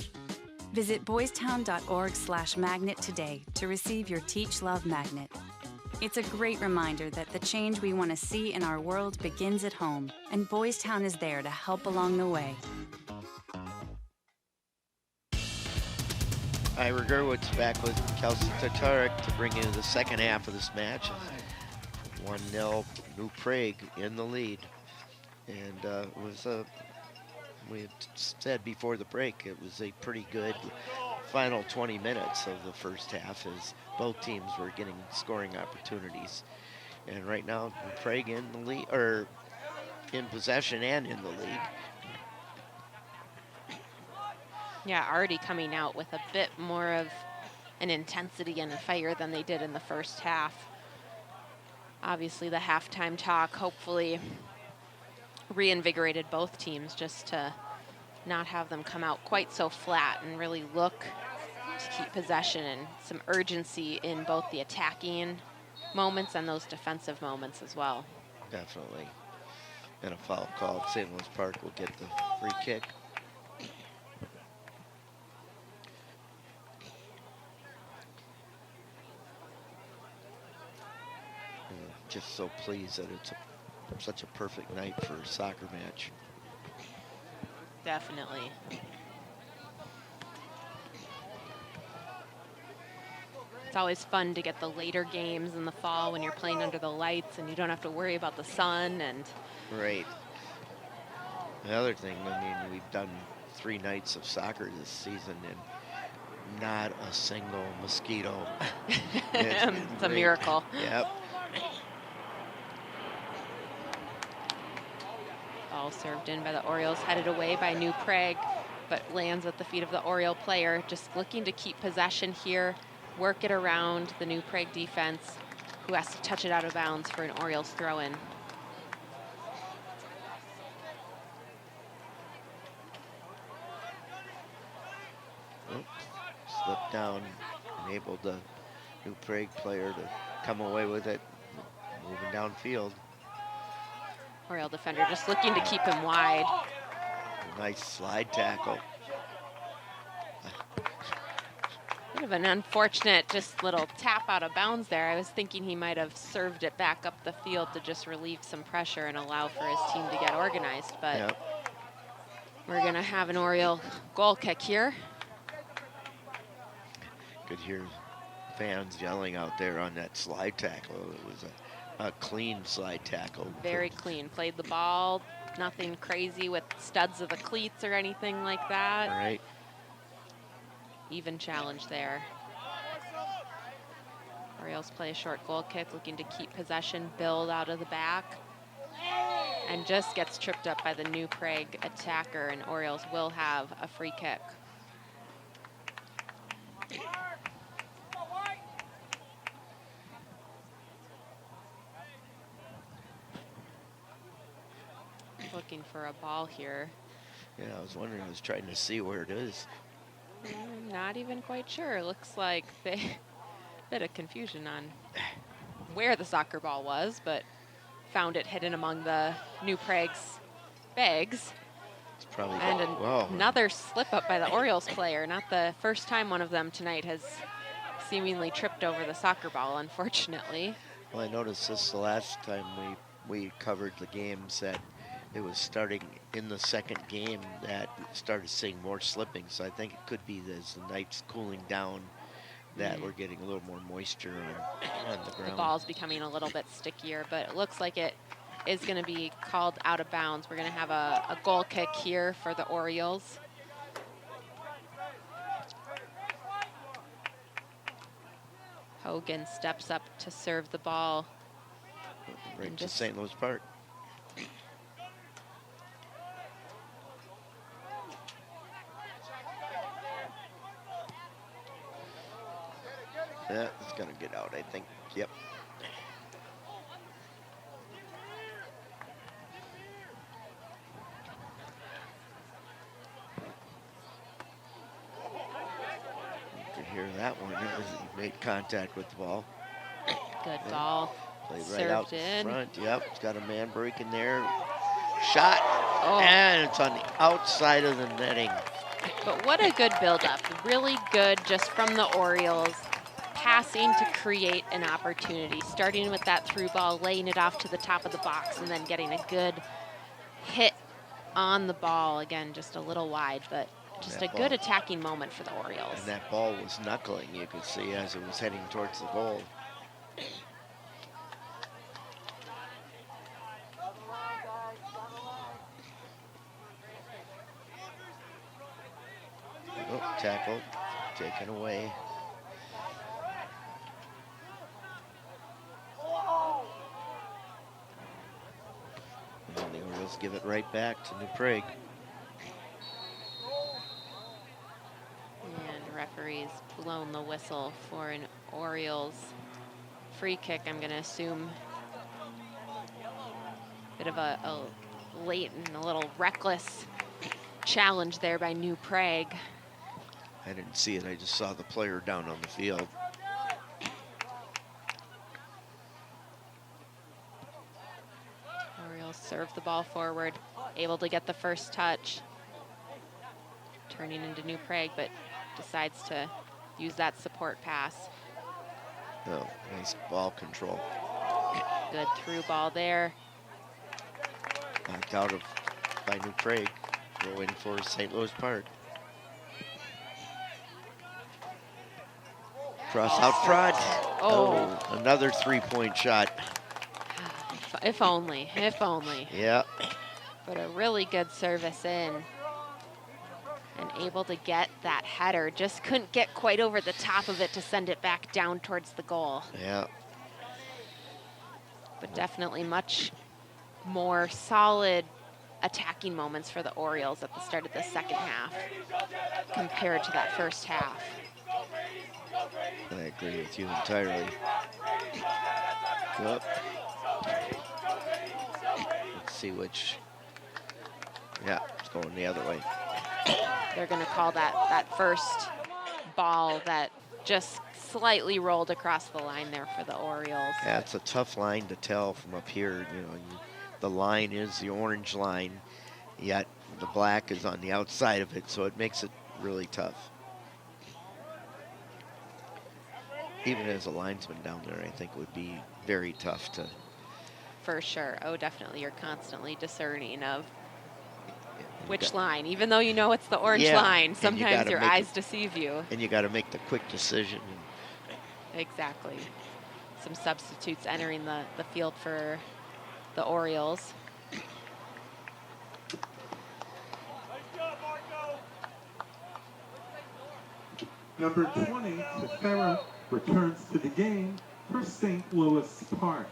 Visit boystown.org/magnet today to receive your Teach Love magnet. It's a great reminder that the change we want to see in our world begins at home, and Boys Town is there to help along the way. Ira Gerwitz back with Kelsey Tatarik to bring you the second half of this match. 1-0 New Prague in the lead. And it was we had said before the break, it was a pretty good final 20 minutes of the first half as both teams were getting scoring opportunities. And right now, New Prague in the lead, or in possession and in the lead. Yeah, already coming out with a bit more of an intensity and a fire than they did in the first half. Obviously, the halftime talk hopefully reinvigorated both teams just to not have them come out quite so flat and really look to keep possession and some urgency in both the attacking moments and those defensive moments as well. Definitely. And a foul call. St. Louis Park will get the free kick. Just so pleased that it's such a perfect night for a soccer match. Definitely. It's always fun to get the later games in the fall when you're playing under the lights and you don't have to worry about the sun. And right. The other thing, I mean, we've done 3 nights of soccer this season and not a single mosquito. It's a miracle. Yep. Ball served in by the Orioles, headed away by New Prague, but lands at the feet of the Oriole player, just looking to keep possession here, work it around the New Prague defense, who has to touch it out of bounds for an Orioles throw-in. Slipped down, enabled the New Prague player to come away with it, moving downfield. Oriole defender just looking to keep him wide. A nice slide tackle. Bit of an unfortunate just little tap out of bounds there. I was thinking he might have served it back up the field to just relieve some pressure and allow for his team to get organized, but Yep. We're gonna have an Oriole goal kick here. Could hear fans yelling out there on that slide tackle. It was a clean slide tackle. Very clean, played the ball, nothing crazy with studs of the cleats or anything like that. All right. Even challenge there. Orioles play a short goal kick, looking to keep possession, build out of the back, and just gets tripped up by the New Prague attacker, and Orioles will have a free kick. Looking for a ball here. Yeah, I was wondering, I was trying to see where it is. Not even quite sure. Looks like they bit of confusion on where the soccer ball was, but found it hidden among the New Prague's bags. It's probably And whoa. another slip up by the Orioles player. Not the first time one of them tonight has seemingly tripped over the soccer ball, unfortunately. Well, I noticed this the last time we covered the games that it was starting in the second game that started seeing more slipping. So I think it could be as the night's cooling down that we're getting a little more moisture on the ground. The ball's becoming a little bit stickier, but it looks like it is going to be called out of bounds. We're going to have a goal kick here for the Orioles. Hogan steps up to serve the ball. Right to St. Louis Park. Yeah, it's gonna get out, I think. Yep. You could hear that one. It was, he made contact with the ball. Good ball. Played right Served out in front. Yep, it's got a man breaking there. Shot, Oh. and it's on the outside of the netting. But what a good buildup. Really good just from the Orioles. Passing to create an opportunity. Starting with that through ball, laying it off to the top of the box, and then getting a good hit on the ball. Again, just a little wide, but just a good attacking moment for the Orioles. And that ball was knuckling, you could see, as it was heading towards the goal. Oh, tackled, taken away. And the Orioles give it right back to New Prague. And referee's blown the whistle for an Orioles free kick. I'm going to assume a bit of a late and a little reckless challenge there by New Prague. I didn't see it, I just saw the player down on the field. Orioles serve the ball forward, able to get the first touch. Turning into New Prague, but decides to use that support pass. Oh, nice ball control. Good through ball there. Knocked out of by New Prague. Go in for St. Louis Park. Cross out front. Oh. Another three-point shot. If only, if only. Yeah. But a really good service in. And able to get that header. Just couldn't get quite over the top of it to send it back down towards the goal. Yeah. But definitely much more solid attacking moments for the Orioles at the start of the second half compared to that first half. I agree with you entirely. Yep. Let's see which. Yeah, it's going the other way. They're going to call that first ball that just slightly rolled across the line there for the Orioles. Yeah, it's a tough line to tell from up here. You know, the line is the orange line, yet the black is on the outside of it, so it makes it really tough. Even as a linesman down there, I think it would be very tough to. For sure. Oh, definitely. You're constantly discerning of which got, line, even though you know it's the orange line, sometimes your eyes deceive you. And you got to make the quick decision. Exactly. Some substitutes entering the field for the Orioles. Number 20, Tefera, returns to the game. for St. Louis Park.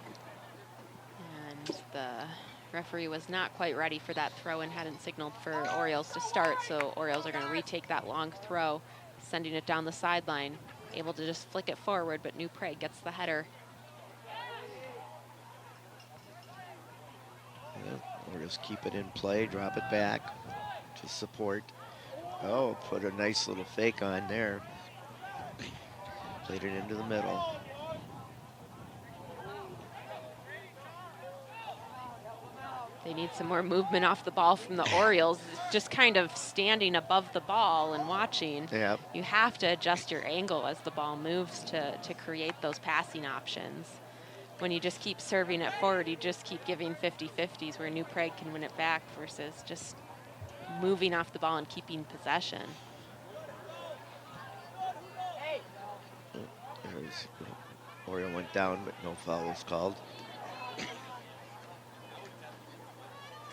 And the referee was not quite ready for that throw and hadn't signaled for Orioles to start, so Orioles are going to retake that long throw, sending it down the sideline. Able to just flick it forward, but New Prague gets the header. Or just keep it in play, drop it back to support. Oh, put a nice little fake on there. Played it into the middle. They need some more movement off the ball from the Orioles, just kind of standing above the ball and watching. Yep. You have to adjust your angle as the ball moves to create those passing options. When you just keep serving it forward, you just keep giving 50-50s where New Prague can win it back versus just moving off the ball and keeping possession. Oriole went down, but no foul was called.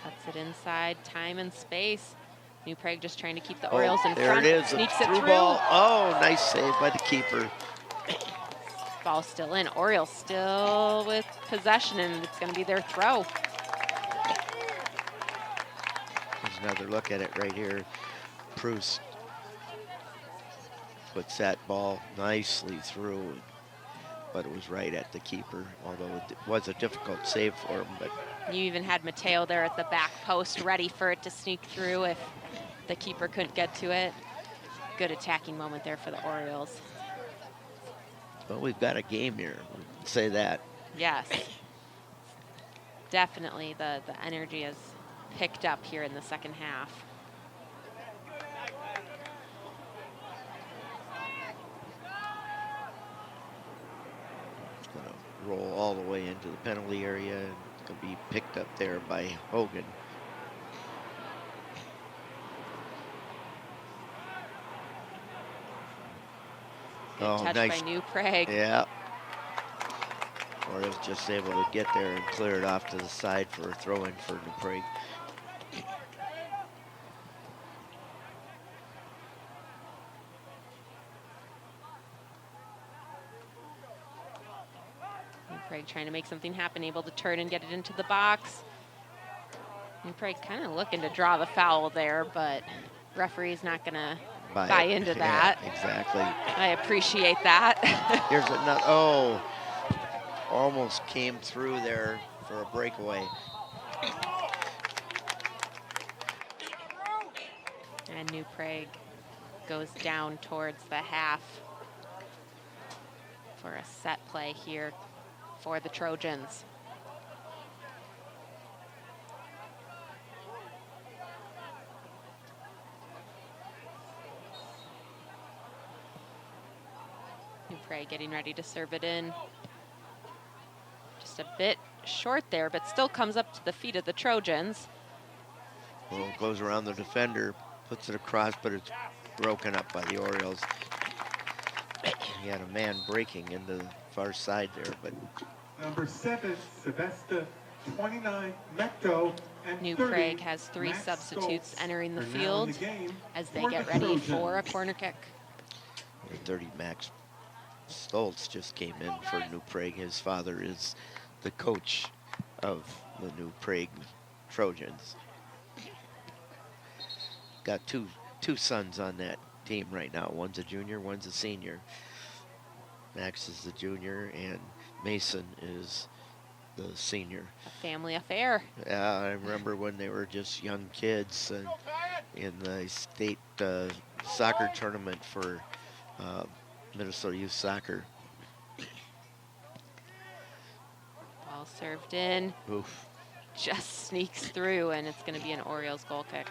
Cuts it inside, time and space. New Prague just trying to keep the Orioles in there front. It is, Sneaks a it through. Ball. Oh, nice save by the keeper. Ball still in. Orioles still with possession, and it's going to be their throw. There's another look at it right here. Proust puts that ball nicely through, but it was right at the keeper, although it was a difficult save for him. But you even had Mateo there at the back post ready for it to sneak through if the keeper couldn't get to it. Good attacking moment there for the Orioles. Well, we've got a game here, say that. Yes. Definitely the energy has picked up here in the second half. It's going to roll all the way into the penalty area and going to be picked up there by Hogan. Good touch nice. by New Prague. Yeah. Orioles just able to get there and clear it off to the side for a throw-in for New Prague. New Prague trying to make something happen, able to turn and get it into the box. New Prague kind of looking to draw the foul there, but referee's not going to buy into that. Yeah, exactly. I appreciate that. Here's another, oh, almost came through there for a breakaway. And New Prague goes down towards the half for a set play here for the Trojans. New Prague getting ready to serve it in. Just a bit short there, but still comes up to the feet of the Trojans. Well, it goes around the defender, puts it across, but it's broken up by the Orioles. He had a man breaking into the far side there, but Number 7, Sebesta, 29, Mecto, and New 30, Prague has 3 Max substitutes Stoltz entering the are now in field the game as they for get the ready for a Trojans. corner kick. 30 Max Stoltz just came in for New Prague. His father is the coach of the New Prague Trojans. Got two sons on that team right now. One's a junior, one's a senior. Max is the junior, and Mason is the senior. A family affair. Yeah, I remember when they were just young kids and in the state soccer tournament for Minnesota Youth Soccer. Ball served in. Oof. Just sneaks through, and it's going to be an Orioles goal kick.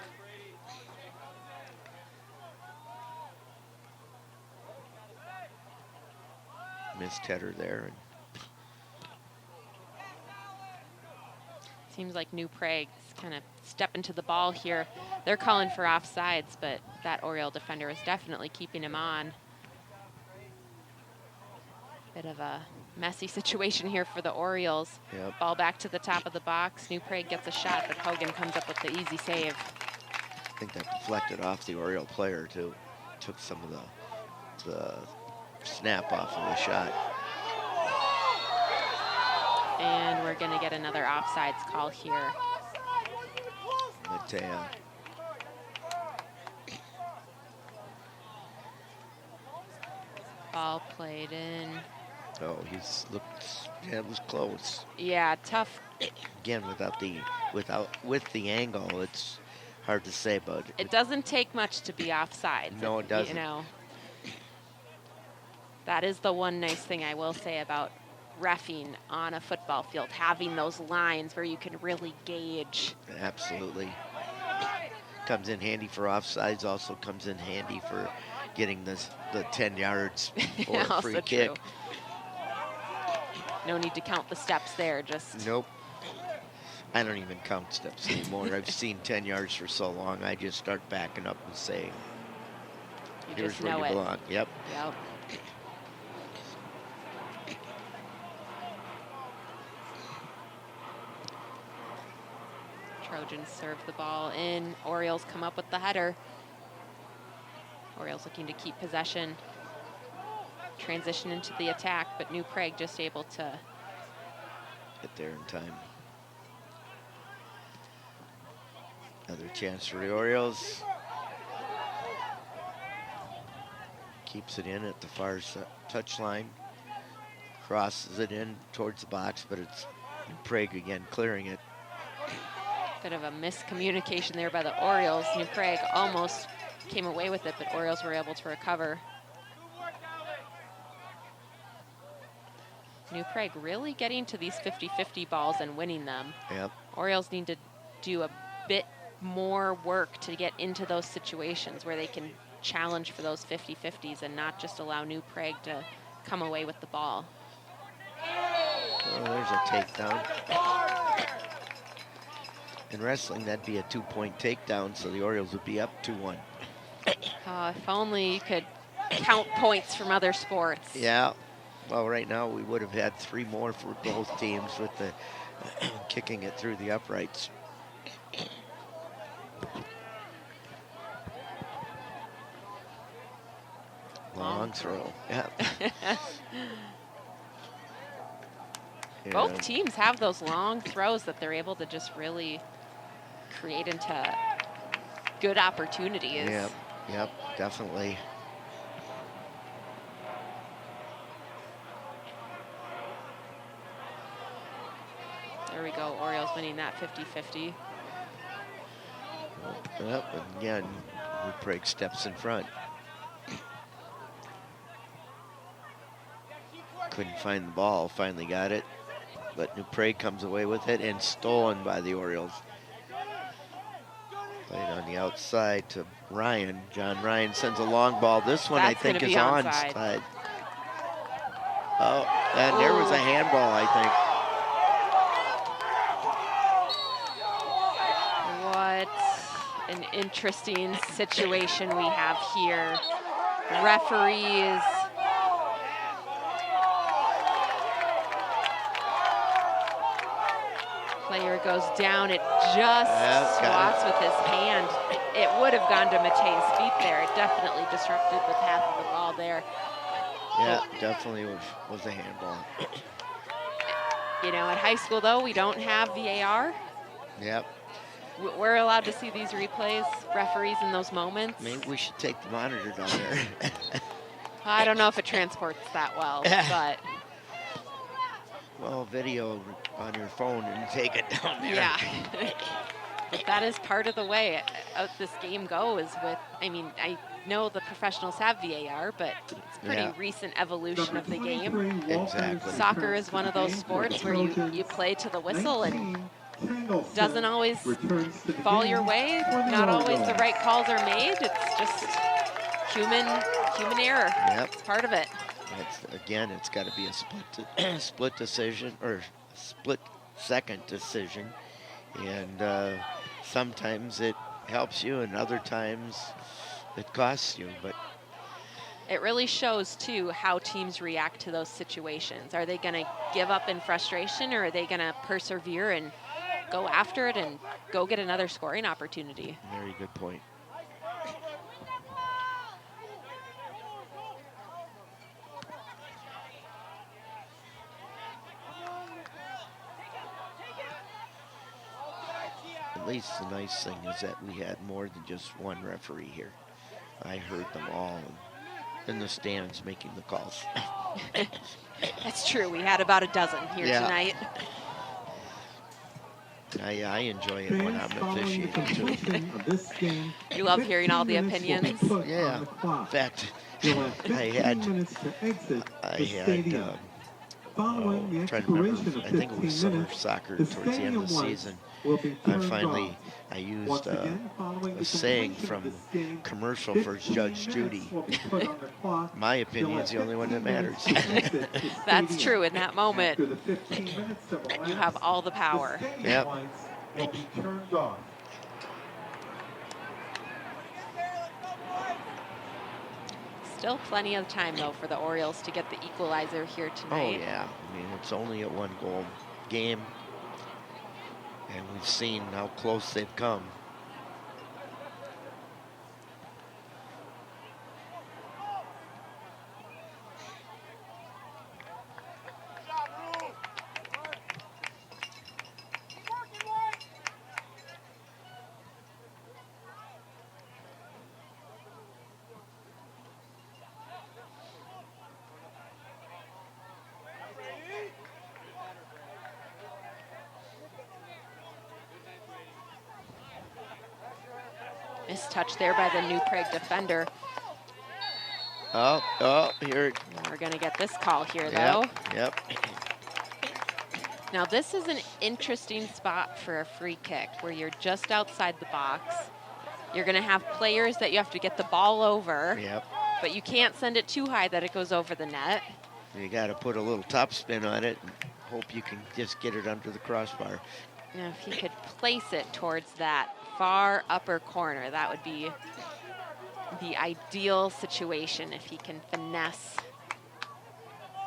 Missed header there. And Seems like New Prague's kind of stepping to the ball here. They're calling for offsides, but that Oriole defender is definitely keeping him on. Bit of a messy situation here for the Orioles. Yep. Ball back to the top of the box. New Prague gets a shot, but Hogan comes up with the easy save. I think that deflected off the Oriole player too. Took some of the snap off of the shot. And we're going to get another offsides call here. Matea. Ball played in. Oh, he's looked, yeah, it was close. Yeah, tough. Again, with the angle, it's hard to say, but It doesn't take much to be offsides. No, it doesn't. You know, that is the one nice thing I will say about reffing on a football field, having those lines where you can really gauge. Absolutely. Comes in handy for offsides, also comes in handy for getting the 10 yards for a free kick. True. No need to count the steps there, just. Nope. I don't even count steps anymore. I've seen 10 yards for so long, I just start backing up and say, here's where you belong. Yep. Yep. Trojans serve the ball in. Orioles come up with the header. Orioles looking to keep possession. Transition into the attack, but New Prague just able to get there in time. Another chance for the Orioles. Keeps it in at the far touchline. Crosses it in towards the box, but it's New Prague again clearing it. Bit of a miscommunication there by the Orioles. New Prague almost came away with it, but Orioles were able to recover. New Prague really getting to these 50-50 balls and winning them. Yep. Orioles need to do a bit more work to get into those situations where they can challenge for those 50-50s and not just allow New Prague to come away with the ball. Oh, there's a takedown. In wrestling, that'd be a 2-point takedown, so the Orioles would be up 2-1. If only you could count points from other sports. Yeah. Well, right now we would have had 3 more for both teams with the kicking it through the uprights. Long throw. Yeah. Both teams have those long throws that they're able to just really create into good opportunities. Yep, definitely. There we go, Orioles winning that 50-50. Yep, and again, New Prague steps in front. Couldn't find the ball, finally got it. But New Prague comes away with it and stolen by the Orioles. Played on the outside to Ryan. John Ryan sends a long ball. This one I think is onside. Oh, and there was a handball, I think. What an interesting situation we have here. Referees. Player goes down, it just swats with his hand. It would have gone to Matea's feet there. It definitely disrupted the path of the ball there. Yeah, definitely was a handball. You know, at high school though, we don't have VAR. Yep. We're allowed to see these replays, referees in those moments. Maybe we should take the monitor down there. I don't know if it transports that well, but. Well, video on your phone and take it down there. Yeah. But that is part of the way this game goes with, I mean, I know the professionals have VAR, but it's pretty recent evolution of the game. Exactly. Soccer is one of those sports where you play to the whistle and doesn't always fall your way. Not always the right calls are made. It's just human error. Yep. It's part of it. It's got to be a split decision or split-second decision, and sometimes it helps you, and other times it costs you. But it really shows too how teams react to those situations. Are they going to give up in frustration, or are they going to persevere and go after it and go get another scoring opportunity? Very good point. At least the nice thing is that we had more than just one referee here. I heard them all in the stands making the calls. That's true. We had about a dozen here tonight. I enjoy it when I'm officiating too. You love hearing all the opinions? Yeah. In fact, I had trying to remember, I think it was summer soccer towards the end of the season. I used a saying from commercial for Judge Judy. My opinion is the only one that matters. That's true. In that moment, you have all the power. Yep. Still plenty of time, though, for the Orioles to get the equalizer here tonight. Oh, yeah. I mean, it's only a one-goal game. And we've seen how close they've come. Touch there by the New Prague defender. Here. We're going to get this call here, though. Yep. Now, this is an interesting spot for a free kick where you're just outside the box. You're going to have players that you have to get the ball over. Yep. But you can't send it too high that it goes over the net. You got to put a little top spin on it and hope you can just get it under the crossbar. Now, if he could place it towards that far upper corner, that would be the ideal situation if he can finesse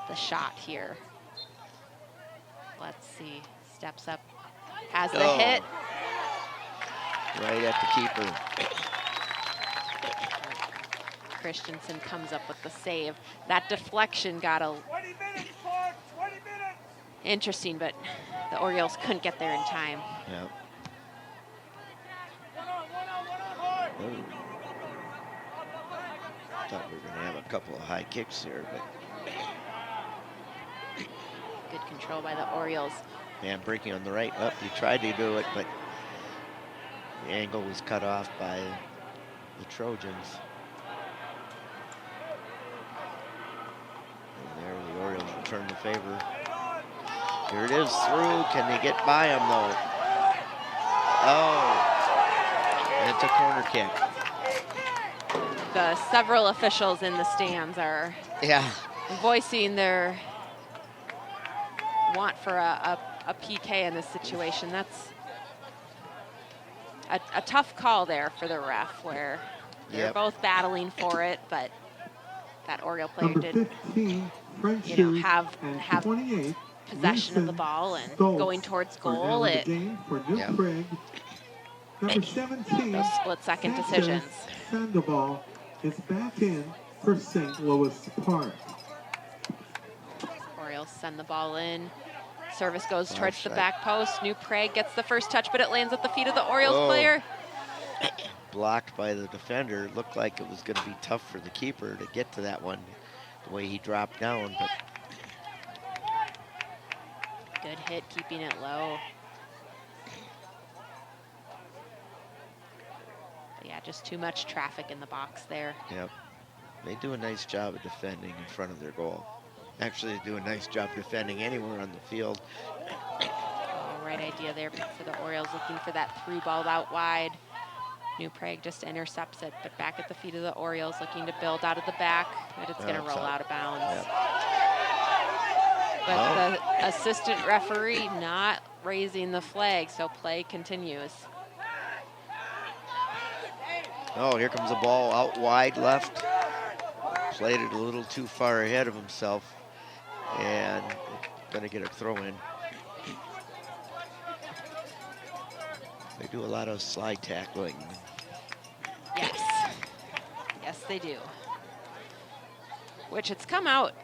the shot here. Let's see. Steps up, has the hit. Right at the keeper. Christensen comes up with the save. That deflection got a... 20 minutes, Park, 20 minutes. Interesting, but the Orioles couldn't get there in time. Yep. Thought we were going to have a couple of high kicks here, but good control by the Orioles. Man, breaking on the right. He tried to do it, but the angle was cut off by the Trojans. And there the Orioles return the favor. Here it is, through. Can they get by him, though? Oh, it's a corner kick. The several officials in the stands are voicing their want for a PK in this situation. That's a tough call there for the ref, where they're both battling for it, but that Oriole player did, have possession of the ball and going towards goal. Those split-second decisions. Sandoval is back in for St. Louis Park. Orioles send the ball in. Service goes towards the back post. New Prague gets the first touch, but it lands at the feet of the Orioles player. Blocked by the defender. It looked like it was going to be tough for the keeper to get to that one, the way he dropped down. But good hit, keeping it low. Yeah, just too much traffic in the box there. Yep. They do a nice job of defending in front of their goal. Actually, they do a nice job defending anywhere on the field. Right idea there for the Orioles, looking for that through ball out wide. New Prague just intercepts it, but back at the feet of the Orioles, looking to build out of the back, but it's going to roll out of bounds. Yep. But the assistant referee not raising the flag, so play continues. Oh, here comes the ball out wide left. Played it a little too far ahead of himself, and gonna get a throw in. They do a lot of slide tackling. Yes. Yes, they do. Which it's come out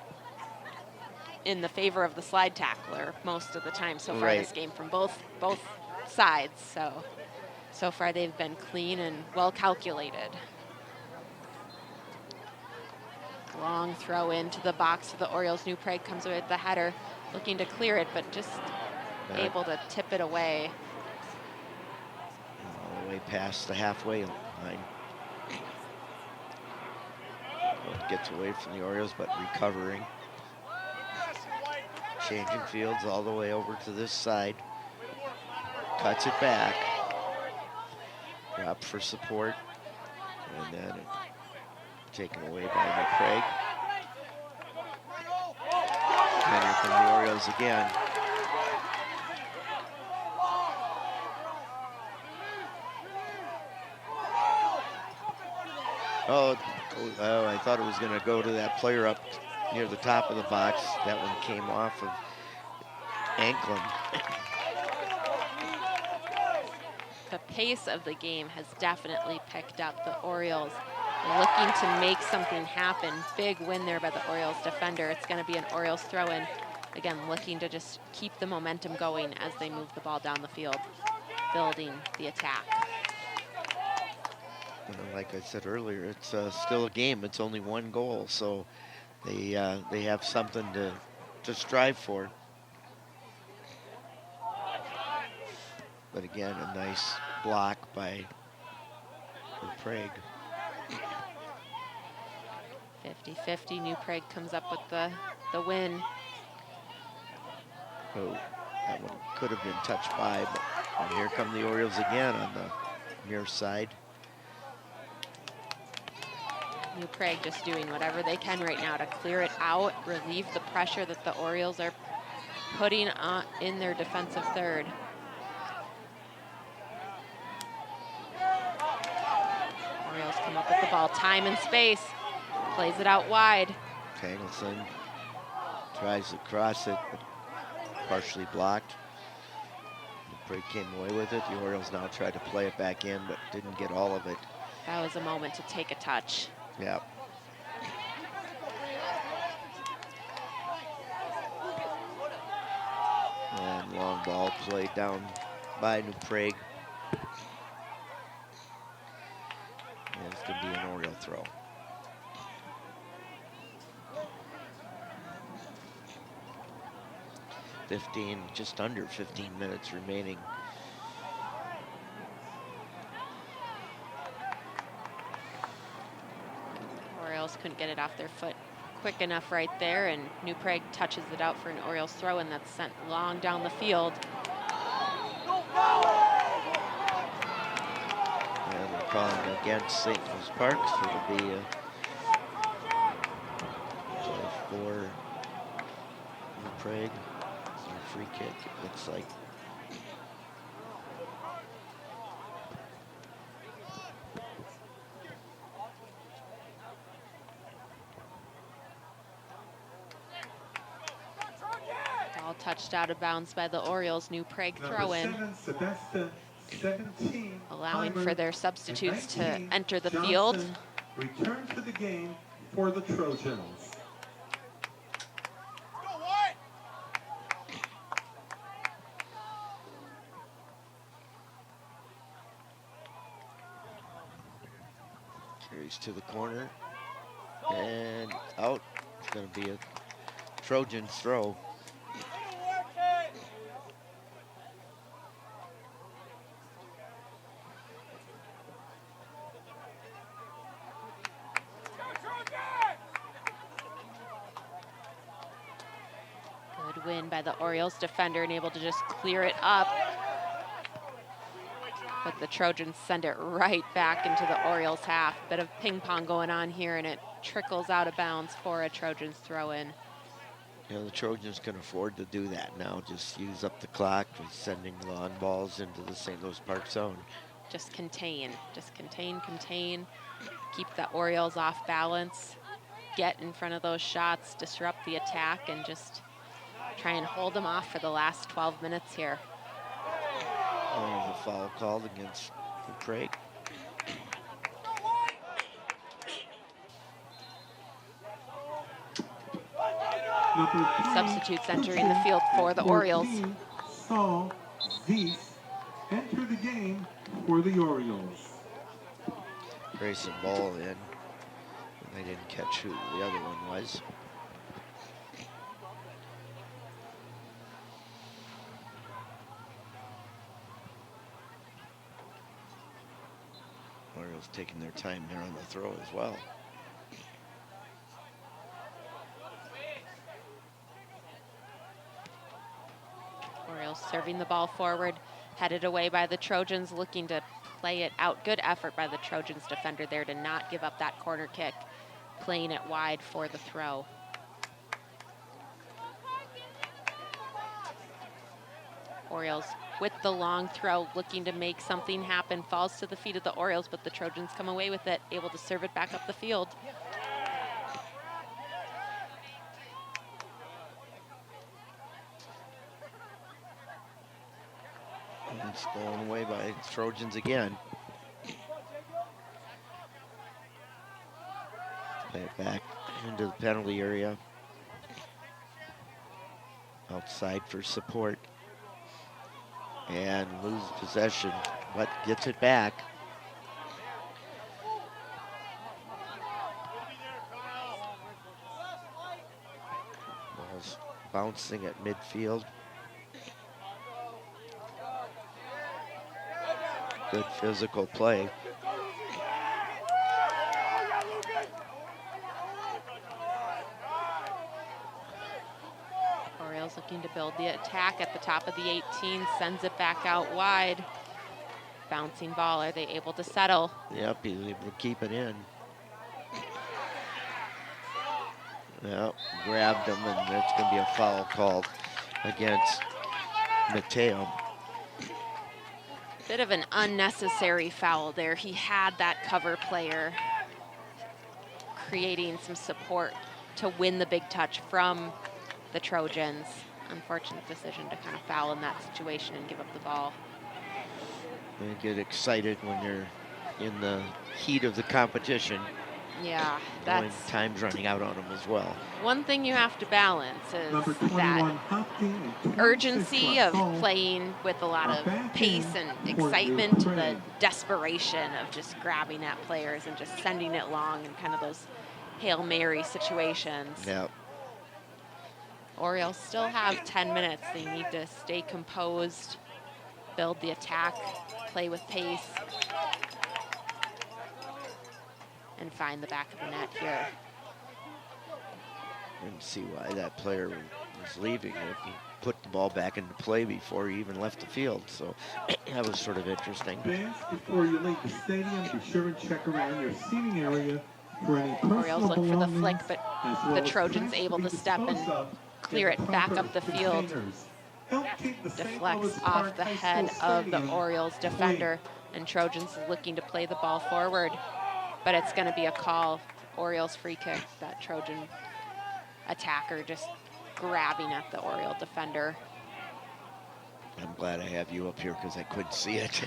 in the favor of the slide tackler most of the time so far this game from both sides. So So far, they've been clean and well calculated. Long throw into the box of the Orioles. New Prague comes away with the header, looking to clear it, but just able to tip it away. All the way past the halfway line. Well, it gets away from the Orioles, but recovering. Changing fields all the way over to this side. Cuts it back. Drop for support. And then taken away by McCraig. And here come the Orioles again. Oh, I thought it was going to go to that player up near the top of the box. That one came off of Anklin. The pace of the game has definitely picked up. The Orioles looking to make something happen. Big win there by the Orioles defender. It's going to be an Orioles throw-in. Again, looking to just keep the momentum going as they move the ball down the field, building the attack. Like I said earlier, it's still a game. It's only one goal, so they have something to strive for. But again, a nice block by Prague. 50-50, New Prague comes up with the win. Oh, that one could have been touched by, but here come the Orioles again on the near side. New Prague just doing whatever they can right now to clear it out, relieve the pressure that the Orioles are putting in their defensive third. Orioles come up with the ball, time and space, plays it out wide. Tangleson tries to cross it, but partially blocked. The Prague came away with it. The Orioles now try to play it back in, but didn't get all of it. That was a moment to take a touch. Yeah. And long ball played down by New Prague. And it's going to be an Oriole throw. Just under 15 minutes remaining. Orioles couldn't get it off their foot quick enough right there, and New Prague touches it out for an Orioles throw, and that's sent long down the field. And they're calling against St. Louis Park, so it'll be a play for New Prague. A free kick, it looks like. Ball touched out of bounds by the Orioles. New Prague throw in, allowing for their substitutes to enter the field. Return to the game for the Trojans. Carries to the corner and out. It's going to be a Trojans throw. Good win by the Orioles defender and able to just clear it up. But the Trojans send it right back into the Orioles half. Bit of ping pong going on here, and it trickles out of bounds for a Trojans throw in. You know, the Trojans can afford to do that now. Just use up the clock with sending long balls into the St. Louis Park zone. Just contain. Keep the Orioles off balance. Get in front of those shots, disrupt the attack, and just try and hold them off for the last 12 minutes here. There's a foul called against New Prague. Substitutes entering the field for the Orioles. enter the game for the Orioles. Grayson ball in. I didn't catch who the other one was. Orioles taking their time there on the throw as well. Orioles serving the ball forward, headed away by the Trojans, looking to play it out. Good effort by the Trojans defender there to not give up that corner kick, playing it wide for the throw. Orioles with the long throw, looking to make something happen, falls to the feet of the Orioles, but the Trojans come away with it, able to serve it back up the field. It's blown away by Trojans again. Play it back into the penalty area. Outside for support. And lose possession, but gets it back. Ball's bouncing at midfield. Good physical play. Orioles looking to build the attack at the top of the 18, sends it back out wide. Bouncing ball, are they able to settle? Yep, he's able to keep it in. Yep, grabbed him, and there's going to be a foul called against Mateo. Bit of an unnecessary foul there. He had that cover player creating some support to win the big touch from the Trojans. Unfortunate decision to kind of foul in that situation and give up the ball. You get excited when you're in the heat of the competition. Yeah, Knowing that's time's running out on them as well. one thing you have to balance Number is 21, that Hopkey, and 26, urgency of Russell. playing with a lot of pace and excitement to the desperation of just grabbing at players and just sending it long and kind of those Hail Mary situations. Yep. Orioles still have 10 minutes. They need to stay composed, build the attack, play with pace, and find the back of the net here. Didn't see why that player was leaving. He put the ball back into play before he even left the field, so that was sort of interesting. Fans, before you leave the stadium, be sure and check around your seating area for any personal Orioles look for the belongings, flick, but as well the as Trojans trash able be to step and disposed of clear in it back proper up the field. containers. Help keep the St. Louis Deflects Park off the High head School of the Stadium Orioles defender, and Trojans looking to play the ball forward, but it's going to be a call. Orioles free kick. That Trojan attacker just grabbing at the Oriole defender. I'm glad I have you up here because I couldn't see it.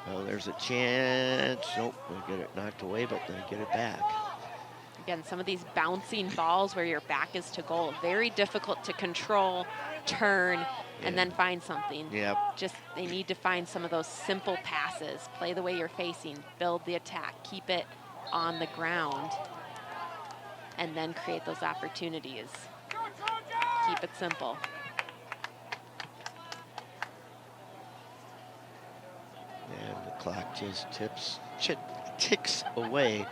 Oh, there's a chance. Nope, they get it knocked away, but they get it back. Again, some of these bouncing balls where your back is to goal, very difficult to control, turn, and then find something. Yep. Just, they need to find some of those simple passes. Play the way you're facing, build the attack, keep it on the ground, and then create those opportunities. Keep it simple. And the clock just ticks away.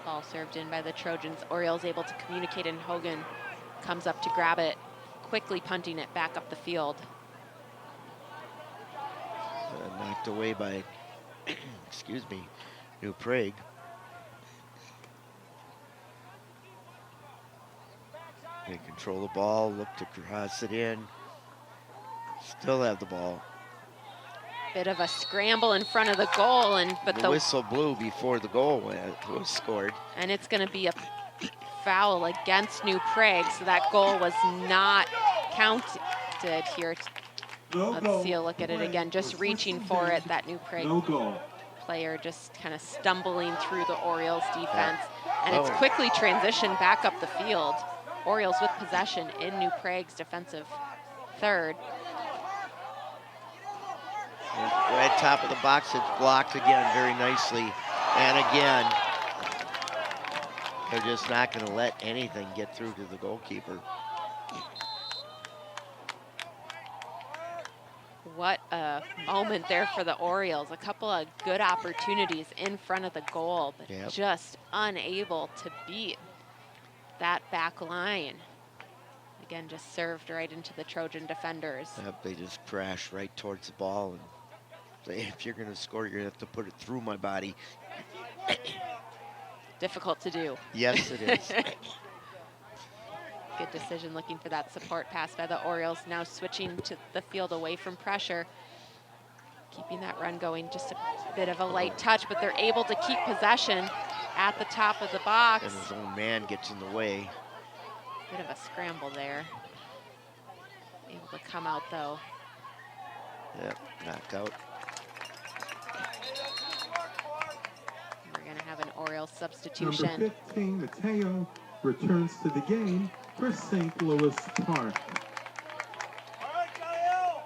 Ball served in by the Trojans. Orioles able to communicate, and Hogan comes up to grab it, quickly punting it back up the field. Knocked away by, excuse me, New Prague. They control the ball, look to cross it in. Still have the ball. Bit of a scramble in front of the goal, but the whistle blew before the goal was scored. And it's going to be a foul against New Prague, so that goal was not counted here. No Let's goal. see a look at it again, just reaching for it. That new Prague No goal. player just kind of stumbling through the Orioles defense. And it's Oh. quickly transitioned back up the field. Orioles with possession in New Prague's defensive third. Right top of the box, it's blocked again very nicely. And again, they're just not going to let anything get through to the goalkeeper. What a moment there for the Orioles. A couple of good opportunities in front of the goal, but Yep. just unable to beat that back line. Again, just served right into the Trojan defenders. Yep, they just crash right towards the ball. And say, if you're going to score, you're going to have to put it through my body. Difficult to do. Yes, it is. Good decision looking for that support pass by the Orioles. Now switching to the field away from pressure. Keeping that run going, just a bit of a light touch, but they're able to keep possession at the top of the box. And his own man gets in the way. Bit of a scramble there. Able to come out though. Yep, knockout. We're gonna have an Orioles substitution. Number 15, Mateo, returns to the game for St. Louis Park. All right, Kyle.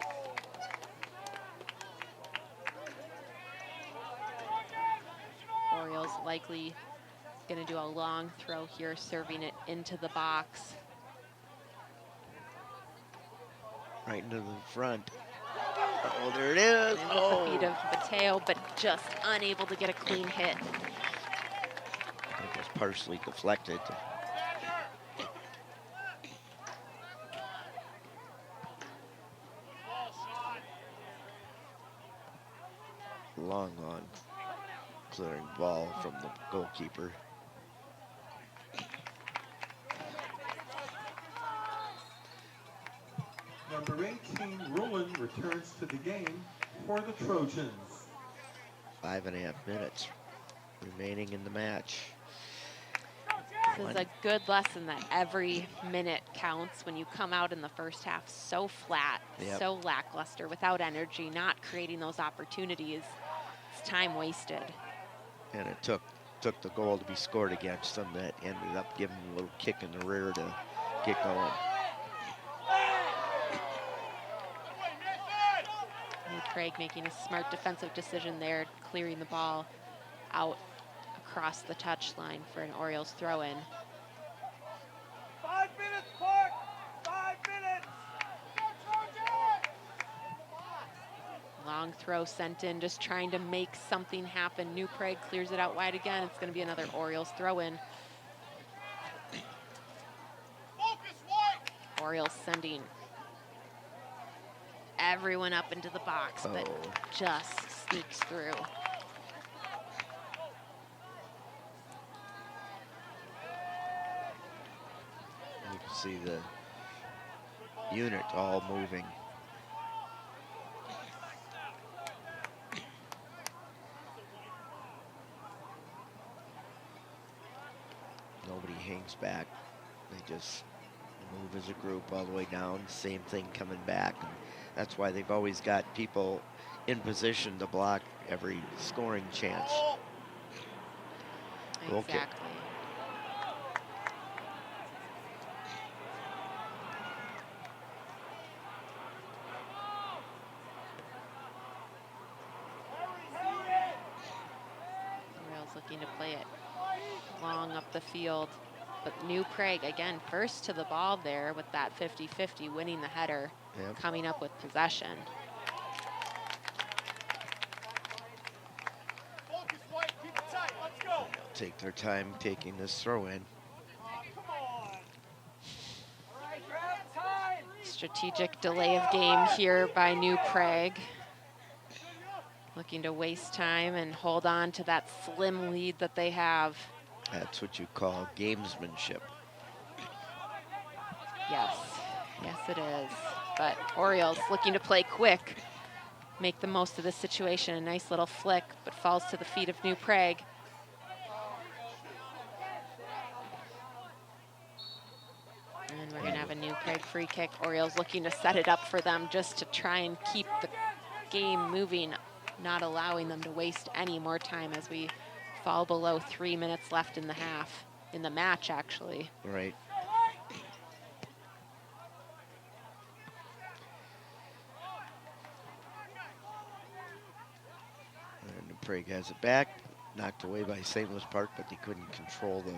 Orioles likely gonna do a long throw here, serving it into the box. Right into the front. Oh, there it is. And with Oh. the feet of Mateo, but just unable to get a clean hit. It was partially deflected. Long on clearing ball from the goalkeeper. Number 18, Roland, returns to the game for the Trojans. 5.5 minutes remaining in the match. This is a good lesson that every minute counts when you come out in the first half so flat, Yep. so lackluster, without energy, not creating those opportunities. It's time wasted. And it took the goal to be scored against them that ended up giving them a little kick in the rear to get going. New Prague making a smart defensive decision there, clearing the ball out across the touchline for an Orioles throw-in. 5 minutes, Park. 5 minutes. Long throw sent in, just trying to make something happen. New Prague clears it out wide again. It's going to be another Orioles throw-in. Orioles sending everyone up into the box, but Oh. just sneaks through. You can see the unit all moving. Nobody hangs back. They just move as a group all the way down. Same thing coming back. And that's why they've always got people in position to block every scoring chance. Okay. Exactly. Orioles looking to play it long up the field. But New Prague, again, first to the ball there with that 50-50, winning the header, Yep. coming up with possession. Focus, White. Keep it tight. Let's go. Take their time taking this throw in. Come on. All right, grab time. Strategic delay of game here by New Prague. Looking to waste time and hold on to that slim lead that they have. That's what you call gamesmanship. Yes, yes it is. But Orioles looking to play quick, make the most of this situation. A nice little flick, but falls to the feet of New Prague. And we're gonna have a New Prague free kick. Orioles looking to set it up for them just to try and keep the game moving, not allowing them to waste any more time as we fall below 3 minutes left in the half, in the match actually. Right. And Prague has it back, knocked away by St. Louis Park, but they couldn't control the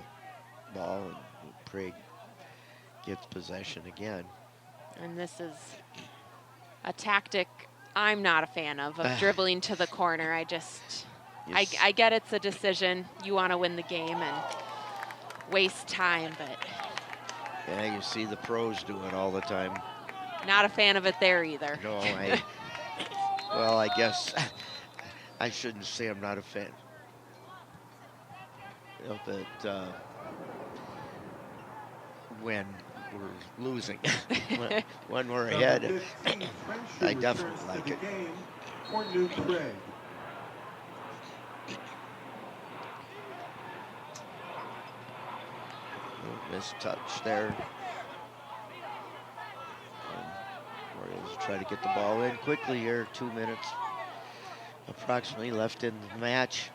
ball, and Prague gets possession again. And this is a tactic I'm not a fan of dribbling to the corner. I just, Yes. I get it's a decision. You want to win the game and waste time, but Yeah, you see the pros do it all the time. not a fan of it there either. No, well, I guess I shouldn't say I'm not a fan of it when we're losing. when we're ahead, I definitely like it. For New Prague. Missed touch there. Orioles try to get the ball in quickly here. 2 minutes approximately left in the match.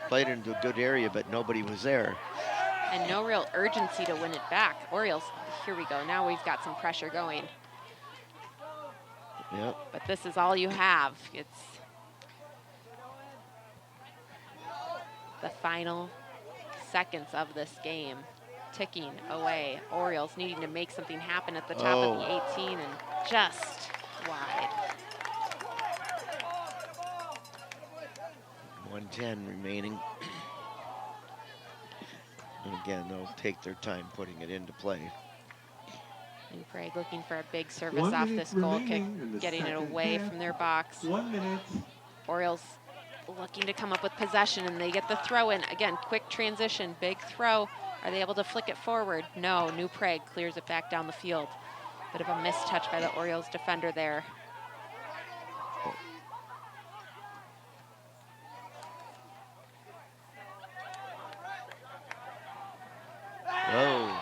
Played into a good area, but nobody was there. And no real urgency to win it back. Orioles, here we go. Now we've got some pressure going. Yep. But this is all you have. It's the final seconds of this game ticking away. Orioles needing to make something happen at the top of the 18 and just wide. 1:10 remaining. And again, they'll take their time putting it into play. And Prague looking for a big service 1 off minute this goal kick, remaining in the getting it second away half. from their box. 1 minute. Orioles looking to come up with possession, and they get the throw in. Again, quick transition, big throw. Are they able to flick it forward? No, New Prague clears it back down the field. Bit of a missed touch by the Orioles defender there. Whoa.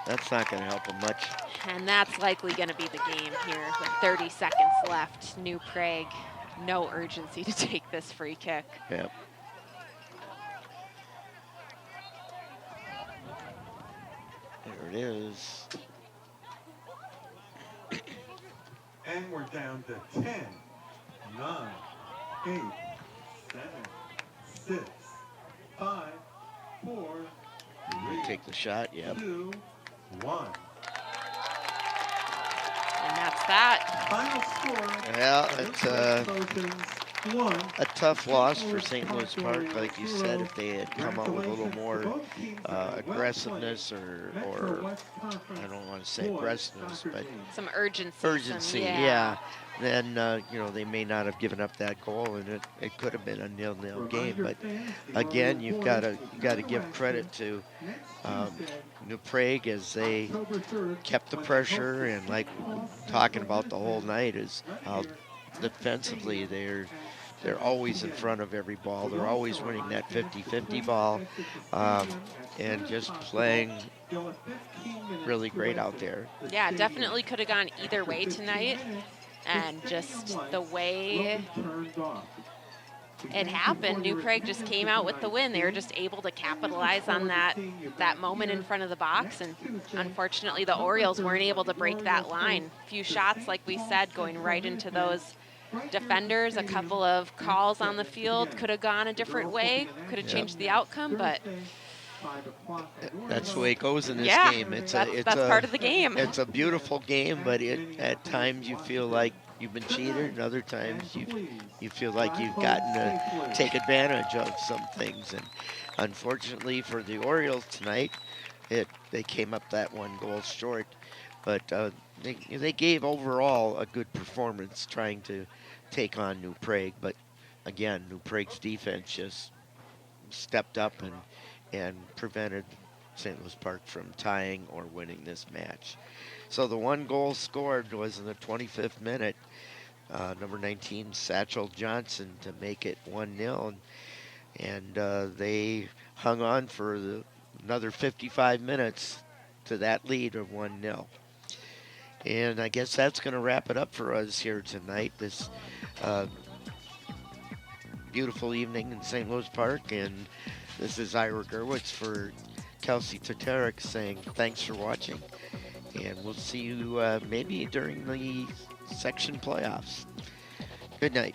That's not going to help them much. And that's likely going to be the game here with 30 seconds left. New Prague, no urgency to take this free kick. Yep. There it is. And we're down to 10, 9, 8, 7, 6, 5, 4, 3, Take the shot, yep. 2, 1. And that's that. Final score. Yeah, it's Promotions, 1. a tough loss for St. Louis Park. Like you said, if they had come out with a little more aggressiveness or I don't want to say aggressiveness, but Some urgency. urgency, yeah. Then, they may not have given up that goal, and it could have been a 0-0 game. But again, you've got to give credit to New Prague as they kept the pressure, and like talking about the whole night is how defensively they're always in front of every ball. They're always winning that 50-50 ball, and just playing really great out there. Yeah, definitely could have gone either way tonight. And just the way it happened, New Prague just came out with the win. They were just able to capitalize on that moment in front of the box. And unfortunately, the Orioles weren't able to break that line. Few shots, like we said, going right into those defenders. A couple of calls on the field could have gone a different way, could have changed the outcome, but that's the way it goes in this game. It's that's part of the game. It's a beautiful game, but at times you feel like you've been cheated, and other times you feel like you've gotten to take advantage of some things. And unfortunately for the Orioles tonight, they came up that 1 goal short. But they gave overall a good performance trying to take on New Prague. But again, New Prague's defense just stepped up and prevented St. Louis Park from tying or winning this match. So the 1 goal scored was in the 25th minute. Number 19, Satchel Johnson, to make it 1-0. And they hung on for another 55 minutes to that lead of 1-0. And I guess that's going to wrap it up for us here tonight. This beautiful evening in St. Louis Park. And this is Ira Gerwitz for Kelsey Tatarek saying thanks for watching. And we'll see you maybe during the section playoffs. Good night.